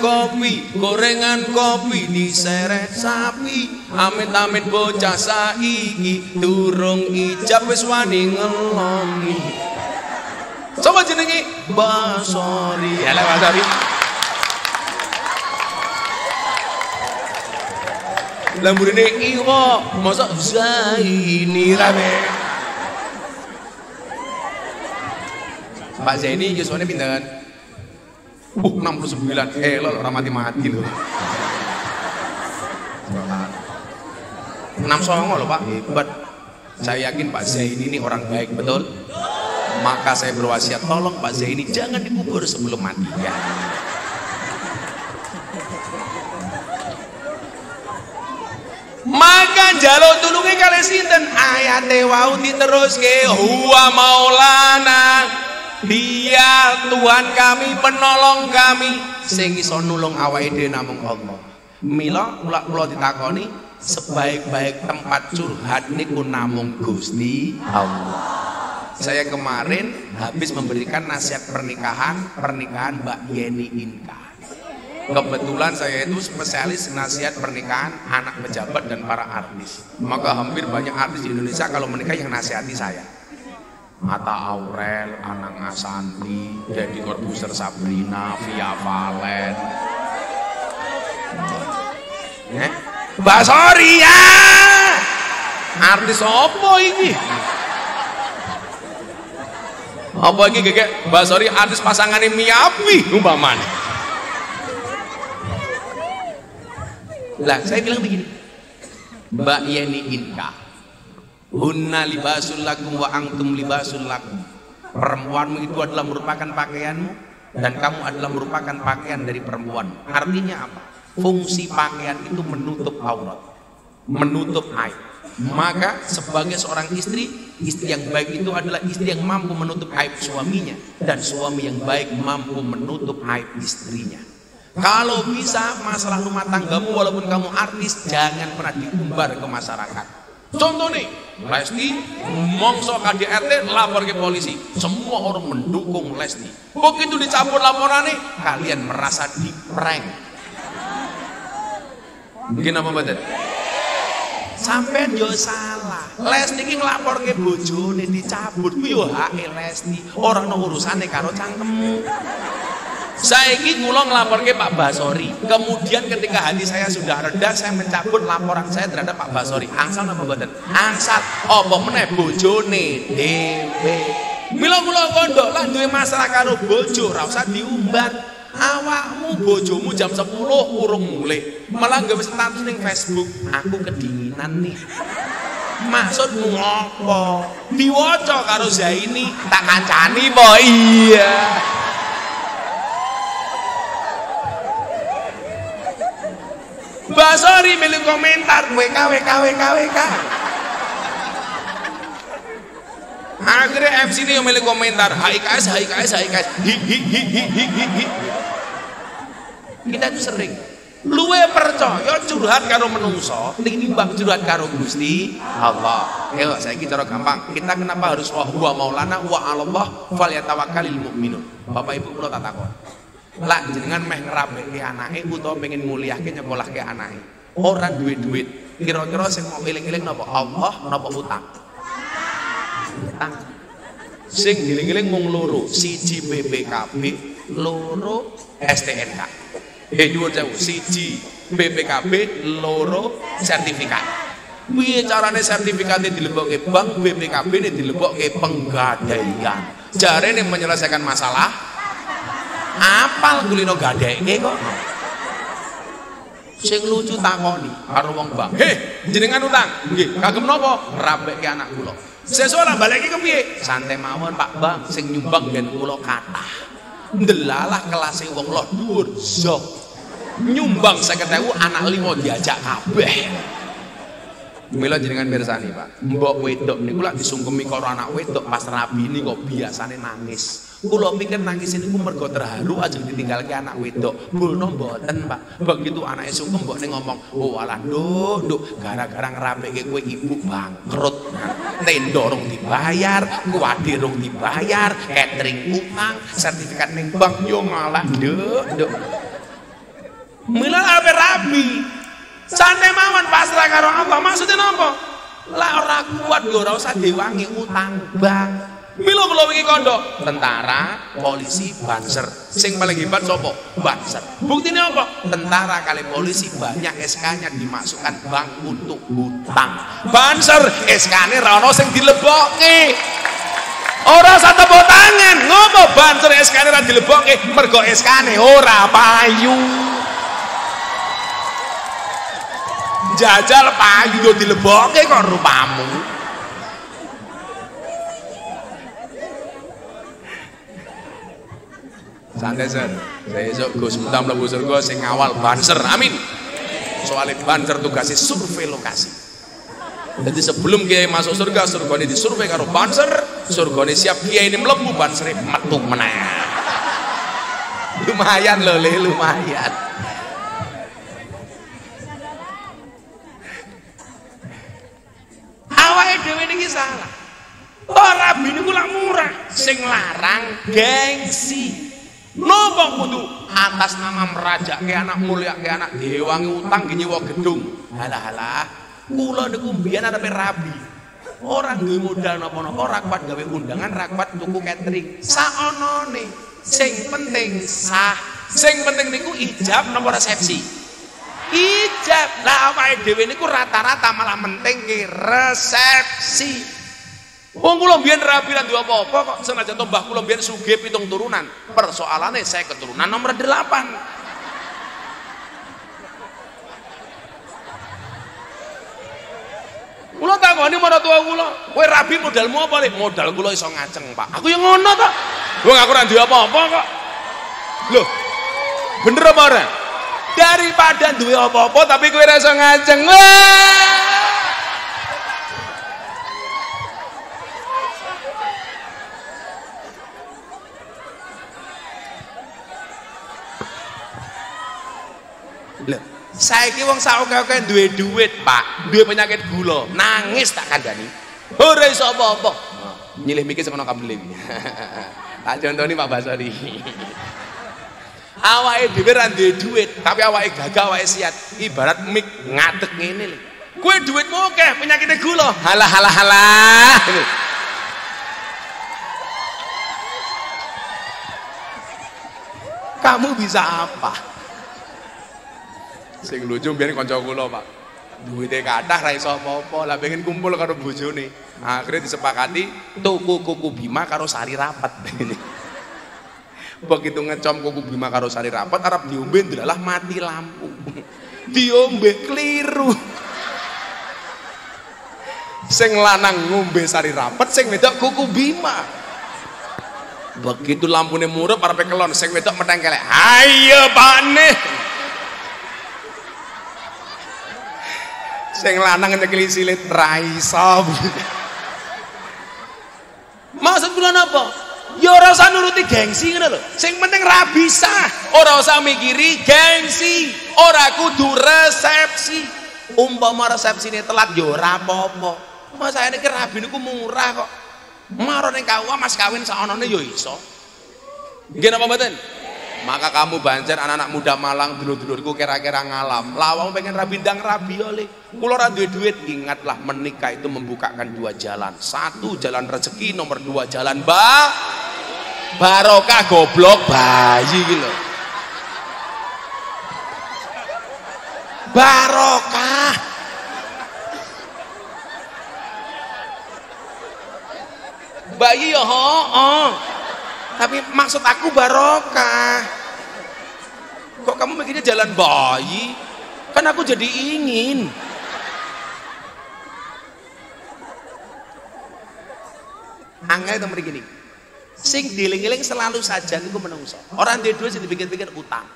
Speaker 1: kopi diseret sapi. Amit-amit bocah saiki durung ijab wis wani ngelongi. Sapa jenenge? Basori. Yalah Basori. Lamburine iwo, mosok Zaini rame. Pak Zaini yuswane pinten? 69. Lho ora mati-mati lho. 69 lho Pak, hebat. Saya yakin Pak Zaini ini orang baik, betul? Maka saya berwasiat tolong Pak Zaini jangan dikubur sebelum mati ya. Maka njaluk tulunge kalih sinten ayate wau diteruske huwa maulana dia Tuhan kami penolong kami sing iso nulung awake dhewe namung Allah. Mila kula ditakoni sebaik-baik tempat curhat niku namung Gusti Allah. Saya kemarin habis memberikan nasihat pernikahan Mbak Yeni Inka. Kebetulan saya itu spesialis nasihat pernikahan anak pejabat dan para artis. Maka hampir banyak artis di Indonesia kalau menikah yang nasihati saya. Atta Aurel, Anang Asanti, Deddy Corbuzier, Sabrina, Via Valen. Mbak Sori ya. Artis apa ini? Apa ini gegek? Mbak Sori artis pasangannya Miyapi umpamanya. Lah saya bilang begini, Mbak Yeni Inka, hunna libasul lakum wa antum libasul lakum. Perempuanmu itu adalah merupakan pakaianmu dan kamu adalah merupakan pakaian dari perempuan. Artinya apa? Fungsi pakaian itu menutup aurat, menutup aib. Maka sebagai seorang istri yang baik itu adalah istri yang mampu menutup aib suaminya, dan suami yang baik mampu menutup aib istrinya. Kalau bisa masalah rumah tanggamu walaupun kamu artis jangan pernah diumbar ke masyarakat. Contoh nih, Lesti mongso KDRT lapor ke polisi, semua orang mendukung Lesti. Begitu dicabut laporannya, kalian merasa di prank. Mungkin apa betul? Sampai yo salah. Lesti ki nglapor ke bojone dicabut, ku yo hake Lesti, ora ono urusane karo cangkemmu. Saiki kula nglaporke Pak Basori. Kemudian ketika hati saya sudah reda, saya mencabut laporan saya terhadap Pak Basori. Angsal napa mboten? Angsal. Apa meneh bojone dhewe. Mila kula kandha lan duwe masalah karo bojo, ora usah diumbar. Awakmu bojomu jam 10 urung mulih. Malah gawe status ning Facebook, aku kedinginan nih. Maksudmu apa? Diwaca karo Zaini, tak kancani po. Iya. Basori milih komentar WK. Akhirnya MC ini yang milih komentar HIKS. Kita itu sering luwe percaya curhat karo menungso tinimbang curhat karo Gusti Allah. Ayo saiki cara gampang, kita kenapa harus wa maulana wa 'alallah falyatawakkalul mu'minun. Bapak Ibu kula tak takon. Lah jenengan meh ngrabeke anake utawa pengen nguliahke nyekolahke anake. Ora duit-duit. Kira-kira sing mau eling-eling napa? Allah napa utang? Utang. Sing eling-eling mung loro, siji BPKB, loro STNK. Nyuwun sewu, siji BPKB, loro sertifikat. Piye carane sertifikatnya dilebokke bank, BPKB ini dilebokke penggadaian. Jarene menyelesaikan masalah apal kulino gadeke kok. Sing lucu takoni karo wong bank. Heh, jenengan utang. Nggih, kagem napa? Rabekke anak kula. Sesuk lah balik iki kepiye? Santai mawon Pak Bang, sing nyumbang gen kula kathah. Ndelalah kelase wong loh dhuwur zok. Nyumbang 50.000 anak 5 diajak kabeh. Mila jenengan mirsani Pak, mbok wedok niku lak disungkemi karo anak wedok pas rabi ini kok biasane nangis. Kula pikir nangis niku mergo terharu aja ditinggalke anak wedok. Bulno mboten Pak. Begitu anake sungkem mbok ning ngomong, "Oh alah nduk, gara-gara ngerampeke kowe ibu bangkrut. Tenda rung dibayar, kuwade rung dibayar, catering utang, sertifikat ning bank yo ngalah nduk." Mila ape rabi. Santai mawon pasrah karo Allah. Maksudnya napa? Lah ora kuat lho, ora usah diwangi utang bank. Mila kula wingi kandha tentara, polisi, banser. Sing paling hebat sapa? Banser. Buktine apa? Tentara kali polisi banyak SK-nya dimasukkan bank untuk hutang. Banser SK-ne ra ono sing dilebokke. Ora usah tepuk tangan. Ngopo banser SK-ne ra dilebokke? Mergo SK-ne ora payu. Jajal payu yo dilebokke kok rupamu. Santai sen. Besok Gus Mutam mlebu surga sing ngawal banser. Amin. Soalnya banser tugasnya survei lokasi. Jadi sebelum kiai masuk surga, surgane disurvei karo banser, surgane siap kiai ini mlebu bansere metu meneh. Lumayan loh, lumayan. Awake dhewe niki salah. Ora bini kula murah, sing larang gengsi. Napa kudu atas nama merajake anak mulyake anak diwangi utang nyewa gedung. Halah-halah, kula niku mbiyen arepe rabi. Ora duwe modal napa-napa, ora kuat gawe undangan, ora kuat tuku catering. Saonone, sing penting sah. Sing penting niku ijab napa resepsi? Ijab. Lah awake dhewe niku rata-rata malah penting ki resepsi. Wong kula mbiyen rabi lan duwe apa-apa kok senajan to mbah kula mbiyen sugih 7 turunan. Persoalane saya keturunan nomor 8. Kula takoni marang tua kula, kowe rabi modalmu apa, Lek? Modal kula iso ngaceng, Pak. Aku yang ngono to. Wong aku ora duwe apa-apa kok. Loh. Bener apa ora? Daripada duwe apa-apa tapi kowe ora iso ngaceng. Saiki wong sak-oke duwe duit, Pak. Duwe penyakit gula, nangis tak kandhani. Ora iso apa-apa. Nyilih mikir semono kambeling. Tak contoni Pak Basori. Awake dhewe ra duwe duit, tapi awake gagah, awake siat. Ibarat mik ngadeg ngene lho. Kowe duitmu akeh, penyakite gula. Halah. Kamu bisa apa? Sing lucu biyen kanca kula, Pak. Duwite kathah ra iso apa-apa, lah pengen kumpul karo bojone. Akhire disepakati tuku kuku Bima karo sari rapat. Begitu ngecom kuku Bima karo sari rapat, arep diombe ndelalah mati lampu. Diombe kliru. Sing lanang ngombe sari rapat, sing wedok kuku Bima. Begitu lampune murup arepe kelon, sing wedok meteng kelek. Ayo pane. Sing lanang nyekeli silit ra iso. Maksud kula napa? Ya ora usah nuruti gengsi ngono lho. Sing penting ra bisa. Ora usah mikiri gengsi, ora kudu resepsi. Umpama resepsine telat ya ora apa-apa. Masane ki rabi niku murah kok. Maro ning KUA mas kawin saonone ya iso. Nggih napa mboten? Maka kamu Banjar, anak-anak muda Malang, dulur-dulurku kira-kira ngalam. Lawang pengen rabindang rabiole. Kula ora duwe duit, ingatlah menikah itu membukakan dua jalan. Satu jalan rezeki, nomor dua jalan barokah goblok bayi gitu. Barokah. Bayi ya tapi maksud aku barokah. Kok kamu mikirnya jalan bayi? Kan aku jadi ingin. Angel itu mriki. Sing dieling-eling selalu saja niku menungso. Orang duwe duit sing dipikir-pikir utang.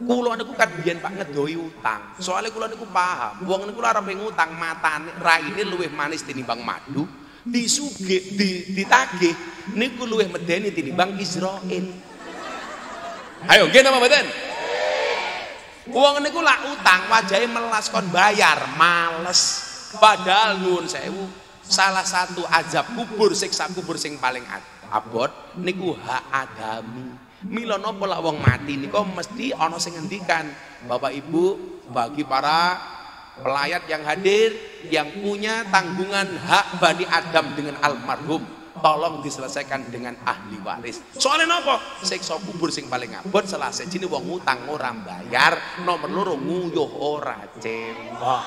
Speaker 1: Kula niku kan biyen Pak ngedoi utang. Soalnya kula niku paham, wong niku arep ngutang matane raine luwih manis tinimbang madu. Ditagih niku luwih medeni tinimbang Israil. Ayo nggih napa mboten? Wong niku lak utang wajahe melas kon bayar males. Padahal nuwun sewu salah satu azab kubur siksa kubur sing paling abot niku hak adami. Mila napa lak wong mati niku mesti ana sing ngendikan, Bapak Ibu bagi para pelayat yang hadir yang punya tanggungan hak Bani Adam dengan almarhum tolong diselesaikan dengan ahli waris. Soalnya napa? Siksa kubur sing paling abot salah sejine wong ngutang ora bayar, nomor loro nguyuh ora cembok.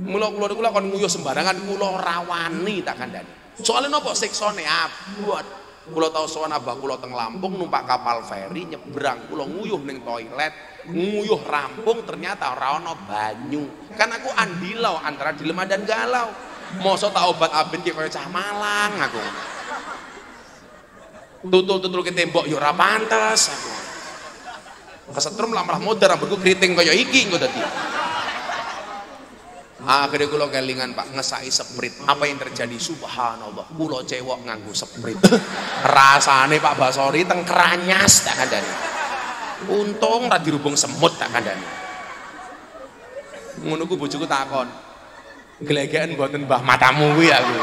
Speaker 1: Mula kula niku kon nguyuh sembarangan kula ora wani tak kandhani. Soalnya napa? Siksane abot. Kula tau sowan abah kula teng Lampung numpak kapal feri nyebrang, kula nguyuh ning toilet, nguyuh rampung ternyata ora ana banyu. Kan aku andilau antara dilema dan galau. Mosok tak obat-abit ki kaya cah Malang aku. Tutul-tutul ke tembok ya ora pantes aku. Kesetrum lah malah modar rambutku keriting kaya iki engko dadi. Akhirnya kula kelingan Pak ngesai seprit. Apa yang terjadi? Subhanallah, kula cewek nganggo seprit. Rasane Pak Basori teng keranyas tak kandhani. Untung ra dirubung semut tak kandhani. Ngono ku bojoku takon. Glegeken mboten Mbah matamu kuwi aku.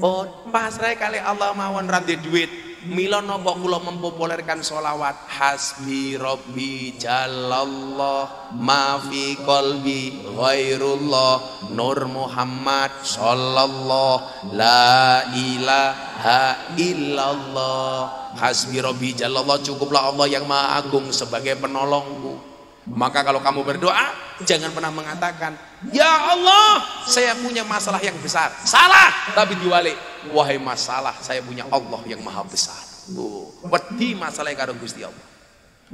Speaker 1: Oh, pasrah kali Allah mawon ra duit. Mila napa kula mempopulerkan sholawat hasbi rabbi jalallah ma fi qalbi ghairullah nur Muhammad sallallahu la ilaha illallah. Hasbi rabbi jalallah, cukuplah Allah yang maha agung sebagai penolongku. Maka kalau kamu berdoa jangan pernah mengatakan ya Allah saya punya masalah yang besar. Salah, tapi diwalik wahai masalah saya punya Allah yang maha besar. Wedi masalah karo Gusti Allah.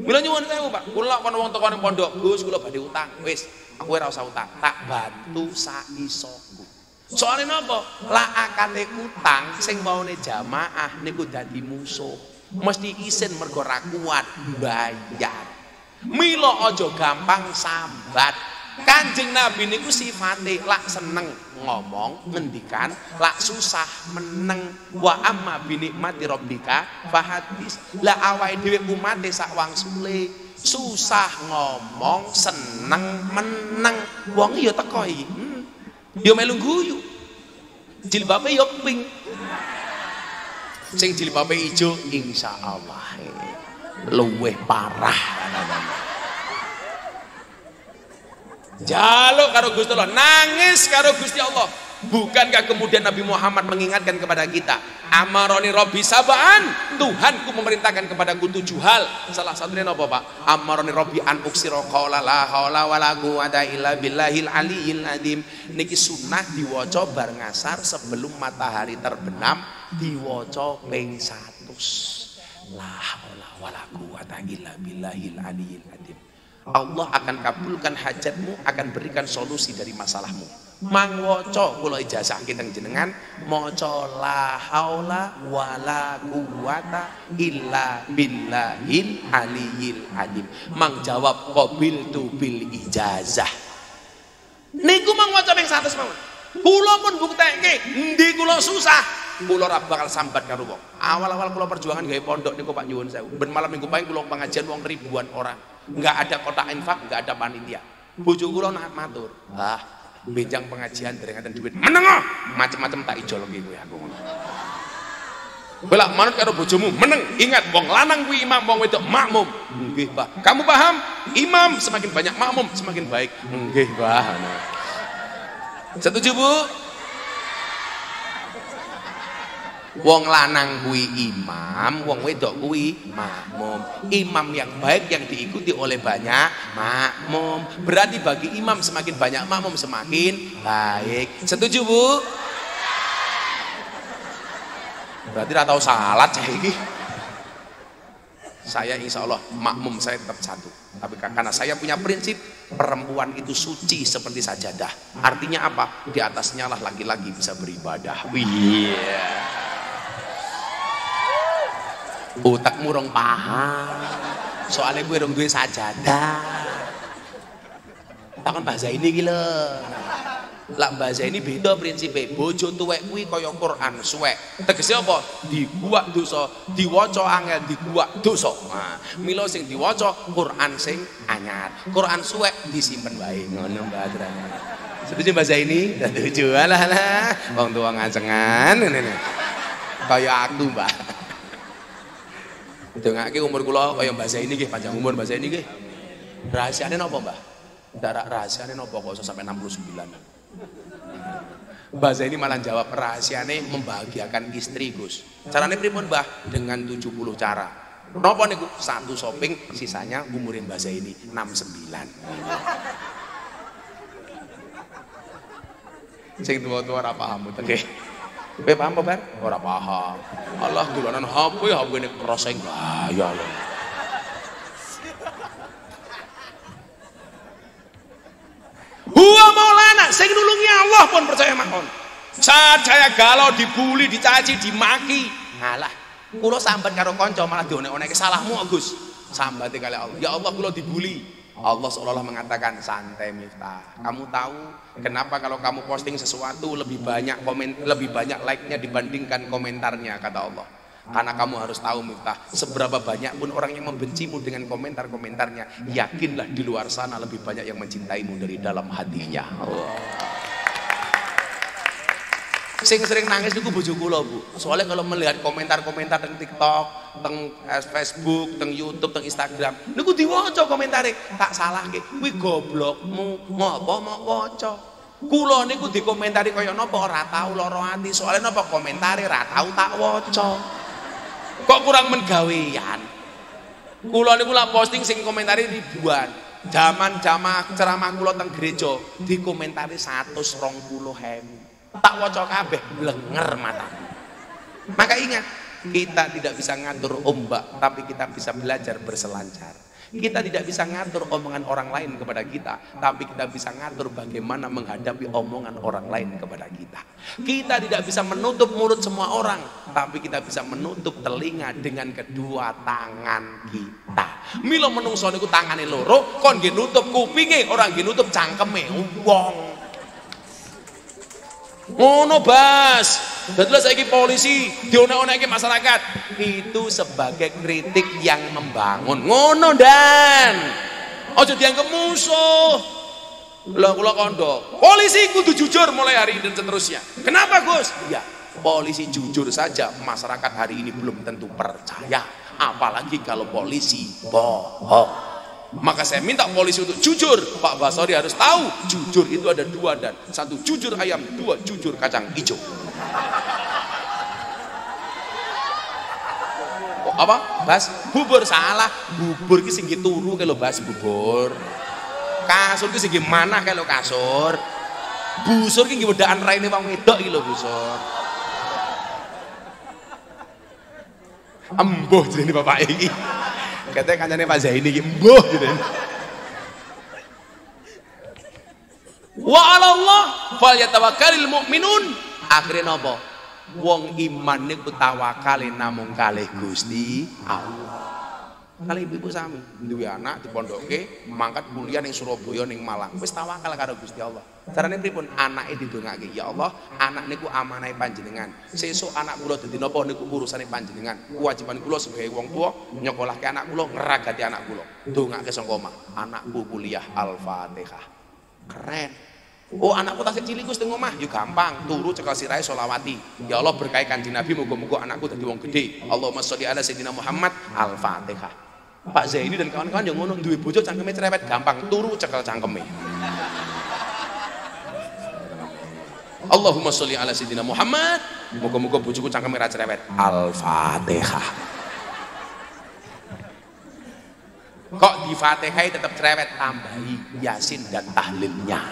Speaker 1: Mila nyuwun sewu Pak, kula kon wong teko ning pondok, Gus kula badhe utang. Wis, aku ora usah utang, tak bantu saisoku. Soalnya napa? Lah akate utang sing maune jamaah niku dadi musuh. Mesti isin mergo ra kuat bayar. Mila aja gampang sambat. Kanjeng Nabi niku sifate lak seneng ngomong ngendikan, lak susah meneng. Wa amma bi nikmati rabbika fahadis. Lah awake dhewe umate sak wangsule susah ngomong, seneng meneng. Wong ya teko iki. Ya melu guyu. Jilbabe ya pink. Sing jilbabe ijo insyaallah luweh parah. Jaluk karo Gusti Allah, nangis karo Gusti Allah. Bukankah kemudian Nabi Muhammad mengingatkan kepada kita, amaroni Robbi sabaan, Tuhanku memerintahkan kepadaku 7 hal. Salah satunya apa Pak? Amaroni Robbi an uksiro qala la haula wala quwata illa billahil aliyil azim. Niki sunnah diwaca bar ngasar sebelum matahari terbenam, diwaca ping 100. La haula wala quwata illa billahil aliyil azim. Allah akan kabulkan hajatmu, akan berikan solusi dari masalahmu. Mang waca kula ijazah kita jenengan maca la haula wala quwata illa billahil aliyil azim. Mang jawab qabiltu bil ijazah. Niku mang waca ping 100 mawon. Kula pun buktekke endi kula susah, kula ora bakal sambat karo wong. Awal-awal kula perjuangan gawe pondok niku Pak nyuwun sewu. Ben malam minggu pagi kula pengajian wong ribuan orang. Enggak ada kotak infak, enggak ada panitia. Bojo kula nak matur, "Ah, benjang pengajian dereng duit meneng macem-macem tak ijolke kowe aku ngono. Belak manut karo bojomu meneng, ingat wong lanang kuwi imam, wong wedok makmum. Nggih, Pak. Kamu paham? Imam semakin banyak makmum semakin baik. Nggih, Pak. Setuju, Bu? Wong lanang kuwi imam, wong wedok kuwi makmum. Imam yang baik yang diikuti oleh banyak makmum. Berarti bagi imam semakin banyak makmum semakin baik. Setuju, Bu? Berarti ora tau salat saya ini. Saya insya Allah makmum saya tetap satu. Tapi karena saya punya prinsip perempuan itu suci seperti sajadah. Artinya apa? Di atasnya lah laki-laki bisa beribadah. Wih. Otak murung paham. Soalnya gue dong duwe sajadah. Takon bahasa ini gila. Lah bahasa ini beda prinsipnya. Bojo tuwek kuwi kaya Quran suwek. Tegese apa? Dibuak dosa, diwaca angel dibuak dosa. Nah, mila sing diwaca Quran sing anyar. Quran suwek disimpen wae. Ngono Mbak Adrana. Setuju bahasa ini? Setuju. Alah. Wong tua ngacengan ngene. Kaya aku, Mbak. Dongake umur kula kaya bahasa ini nggih, panjang umur bahasa ini nggih. Rahasiane napa, Mbak? Darak rahasiane napa kok iso sampai 69? Bahasa ini malah jawab rahasiane membahagiakan istri, Gus. Carane pripun, Mbah? Dengan 70 cara. Napa niku? Satu shopping, sisanya umurin bahasa ini 69. Sing tua-tua ora paham oke. Kowe paham apa, Bar? Ora paham. Allah dolanan HP ini kroseng bahaya lho. Huwa maulana, sing nulungi Allah pun percaya mawon. Saya galau dibuli, dicaci, dimaki. Ngalah. Kula sambat karo kanca malah dionek-oneke salahmu, Gus. Sambate kali Allah. Ya Allah kula dibuli. Allah seolah-olah mengatakan santai Miftah. Kamu tahu kenapa kalau kamu posting sesuatu lebih banyak like-nya dibandingkan komentarnya, kata Allah. Karena kamu harus tahu Miftah, seberapa banyak pun orang yang membencimu dengan komentar-komentarnya, yakinlah di luar sana lebih banyak yang mencintaimu dari dalam hatinya. Allah. Sing sering nangis niku bojo kula, Bu. Soalnya kalau melihat komentar-komentar teng TikTok, teng Facebook, teng YouTube, teng Instagram, niku diwaca komentare, tak salahke. Kuwi goblokmu, ngopo mau waca. Kula niku dikomentari kaya napa ora tau lara ati. Soalnya napa komentare ora tau tak waca. Kok kurang menggawean. Kula niku lak posting sing komentari ribuan. Zaman jamaah ceramah kula teng gereja dikomentari 120.000. Tak waca kabeh blenger mataku. Maka ingat, kita tidak bisa ngatur ombak, tapi kita bisa belajar berselancar. Kita tidak bisa ngatur omongan orang lain kepada kita, tapi kita bisa ngatur bagaimana menghadapi omongan orang lain kepada kita. Kita tidak bisa menutup mulut semua orang, tapi kita bisa menutup telinga dengan kedua tangan kita. Mila menungso niku tangane loro, kon nggih nutup kupinge, ora nggih nutup cangkeme wong. Ngono Bas. Dadilah saiki polisi dionek-onekke masyarakat itu sebagai kritik yang membangun. Ngono Dan. Aja dianggap musuh. Lah kula kandha, polisi kudu jujur mulai hari ini dan seterusnya. Kenapa Gus? Ya, polisi jujur saja masyarakat hari ini belum tentu percaya, apalagi kalau polisi bohong. Maka saya minta polisi untuk jujur. Pak Basori harus tahu jujur itu ada dua Dan. Satu jujur ayam, dua jujur kacang hijau. Oh, apa? Bas, bubur salah. Bubur ki sing turu kalau Bas bubur. Kasur ki sing mana kalau kasur. Busur ki wedaan raine wong wedok iki lho busur. Embuh jenenge bapak iki. Katanya kancane Pak Zaini iki mbuh gitu. Wa 'alallah falyatawakkalul mu'minun. Akhire napa? Wong iman niku tawakale namung kalih Gusti Allah. Kali ibu sami duwe anak dipondoke, mangkat kuliah ning Surabaya ning Malang. Wis tawakal karo Gusti Allah. Carane pripun? Anake didongake, ya Allah, anak niku amanahe panjenengan. Sesuk anak kula dadi napa niku urusane panjenengan. Kewajiban kula sebagai wong tua nyokolahke anak kula, ngeragati anak kula. Dongake sangka omah, anakku kuliah Al-Fatihah. Keren. Oh anakku tasik cilik Gus teng omah, yo gampang, turu cekel sirahe selawati. Ya Allah berkahi Kanjeng Nabi muga-muga anakku dadi wong gede. Allahumma sholli ala sayyidina Muhammad. Al-Fatihah. Pak Zaini dan kawan-kawan yang ngono duwe bojo cangkeme cerewet, gampang turu cekel cangkeme. Allahumma sholli ala sayyidina Muhammad. Muga-muga bojoku cangkeme ra cerewet. Al-Fatihah. Kok di Fatihah tetap cerewet, tambahi Yasin dan tahlilnya.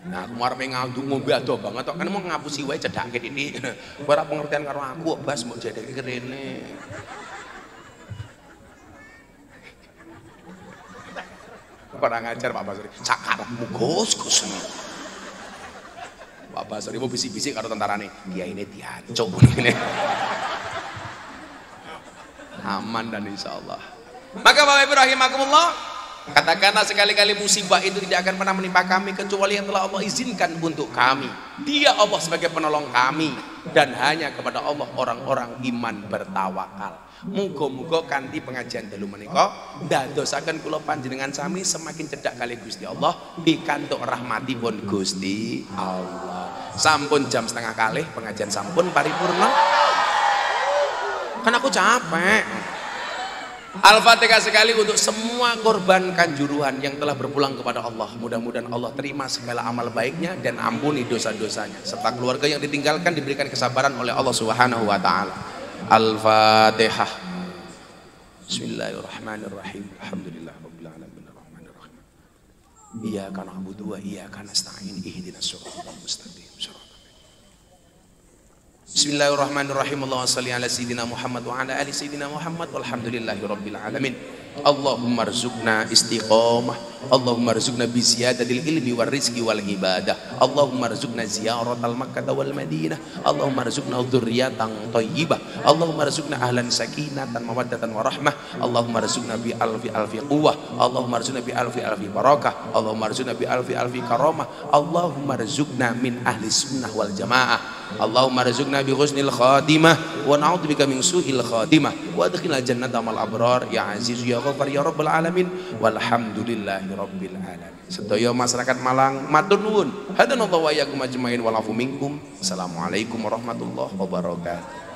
Speaker 1: Nah, aku marep ngandung ngombe ado banget kok kan mau ngapusi wae cedhake titik. Ora pengertian karo aku kok Bas mbok jedheke kene. Kurang ajar Pak Basri. Sakarepmu Gus. Pak Basri mau bisik-bisik karo tentarane. Dia ini diancuk ngene. Aman dan insya Allah. Maka Bapak Ibu rahimakumullah, katakanlah sekali-kali musibah itu tidak akan pernah menimpa kami kecuali yang telah Allah izinkan untuk kami. Dia Allah sebagai penolong kami, dan hanya kepada Allah orang-orang iman bertawakal. Muga-muga kanthi pengajian dalu menika ndadosaken kula panjenengan sami semakin cedhak kali Gusti Allah pikantuk rahmatipun Gusti Allah. Sampun jam 3:30 pengajian sampun paripurna. Kan aku capek. Al-Fatihah sekali untuk semua korban kanjuruhan yang telah berpulang kepada Allah. Mudah-mudahan Allah terima segala amal baiknya dan ampuni dosa-dosanya, serta keluarga yang ditinggalkan diberikan kesabaran oleh Allah Subhanahu wa taala. Al-Fatihah. Bismillahirrahmanirrahim. Alhamdulillahirabbil alamin arrahmanir rahim. Iyyaka na'budu wa iyyaka nasta'in ihdinas siratal mustaqim. Bismillahirrahmanirrahim. Allahumma shalli ala sayyidina Muhammad wa ala ali sayyidina Muhammad walhamdulillahi rabbil alamin. Allahumma rzuqna istiqamah. Allahumma rzuqna bi ziyadatil ilmi war rizqi wal ibadah. Allahumma rzuqna ziyaratal Makkah wal Madinah. Allahumma rzuqna dzurriyyatan thayyibah. Allahumma rzuqna ahlan sakinatan mawaddatan wa rahmah. Allahumma rzuqna bi alfi quwwah. Allahumma rzuqna bi alfi barakah. Allahumma rzuqna bi alfi karamah. Allahumma rzuqna min ahli sunnah wal jamaah. Allahumma rzuqna bi husnil khatimah wa na'udzubika min su'il khatimah wa adkhilna jannata mal abrar ya aziz ya ghafar ya rabbal alamin walhamdulillahi rabbil alamin. Sedaya masyarakat Malang matur nuwun. Hadanallahu wa iyyakum ajmain wal afu minkum. Assalamualaikum warahmatullahi wabarakatuh.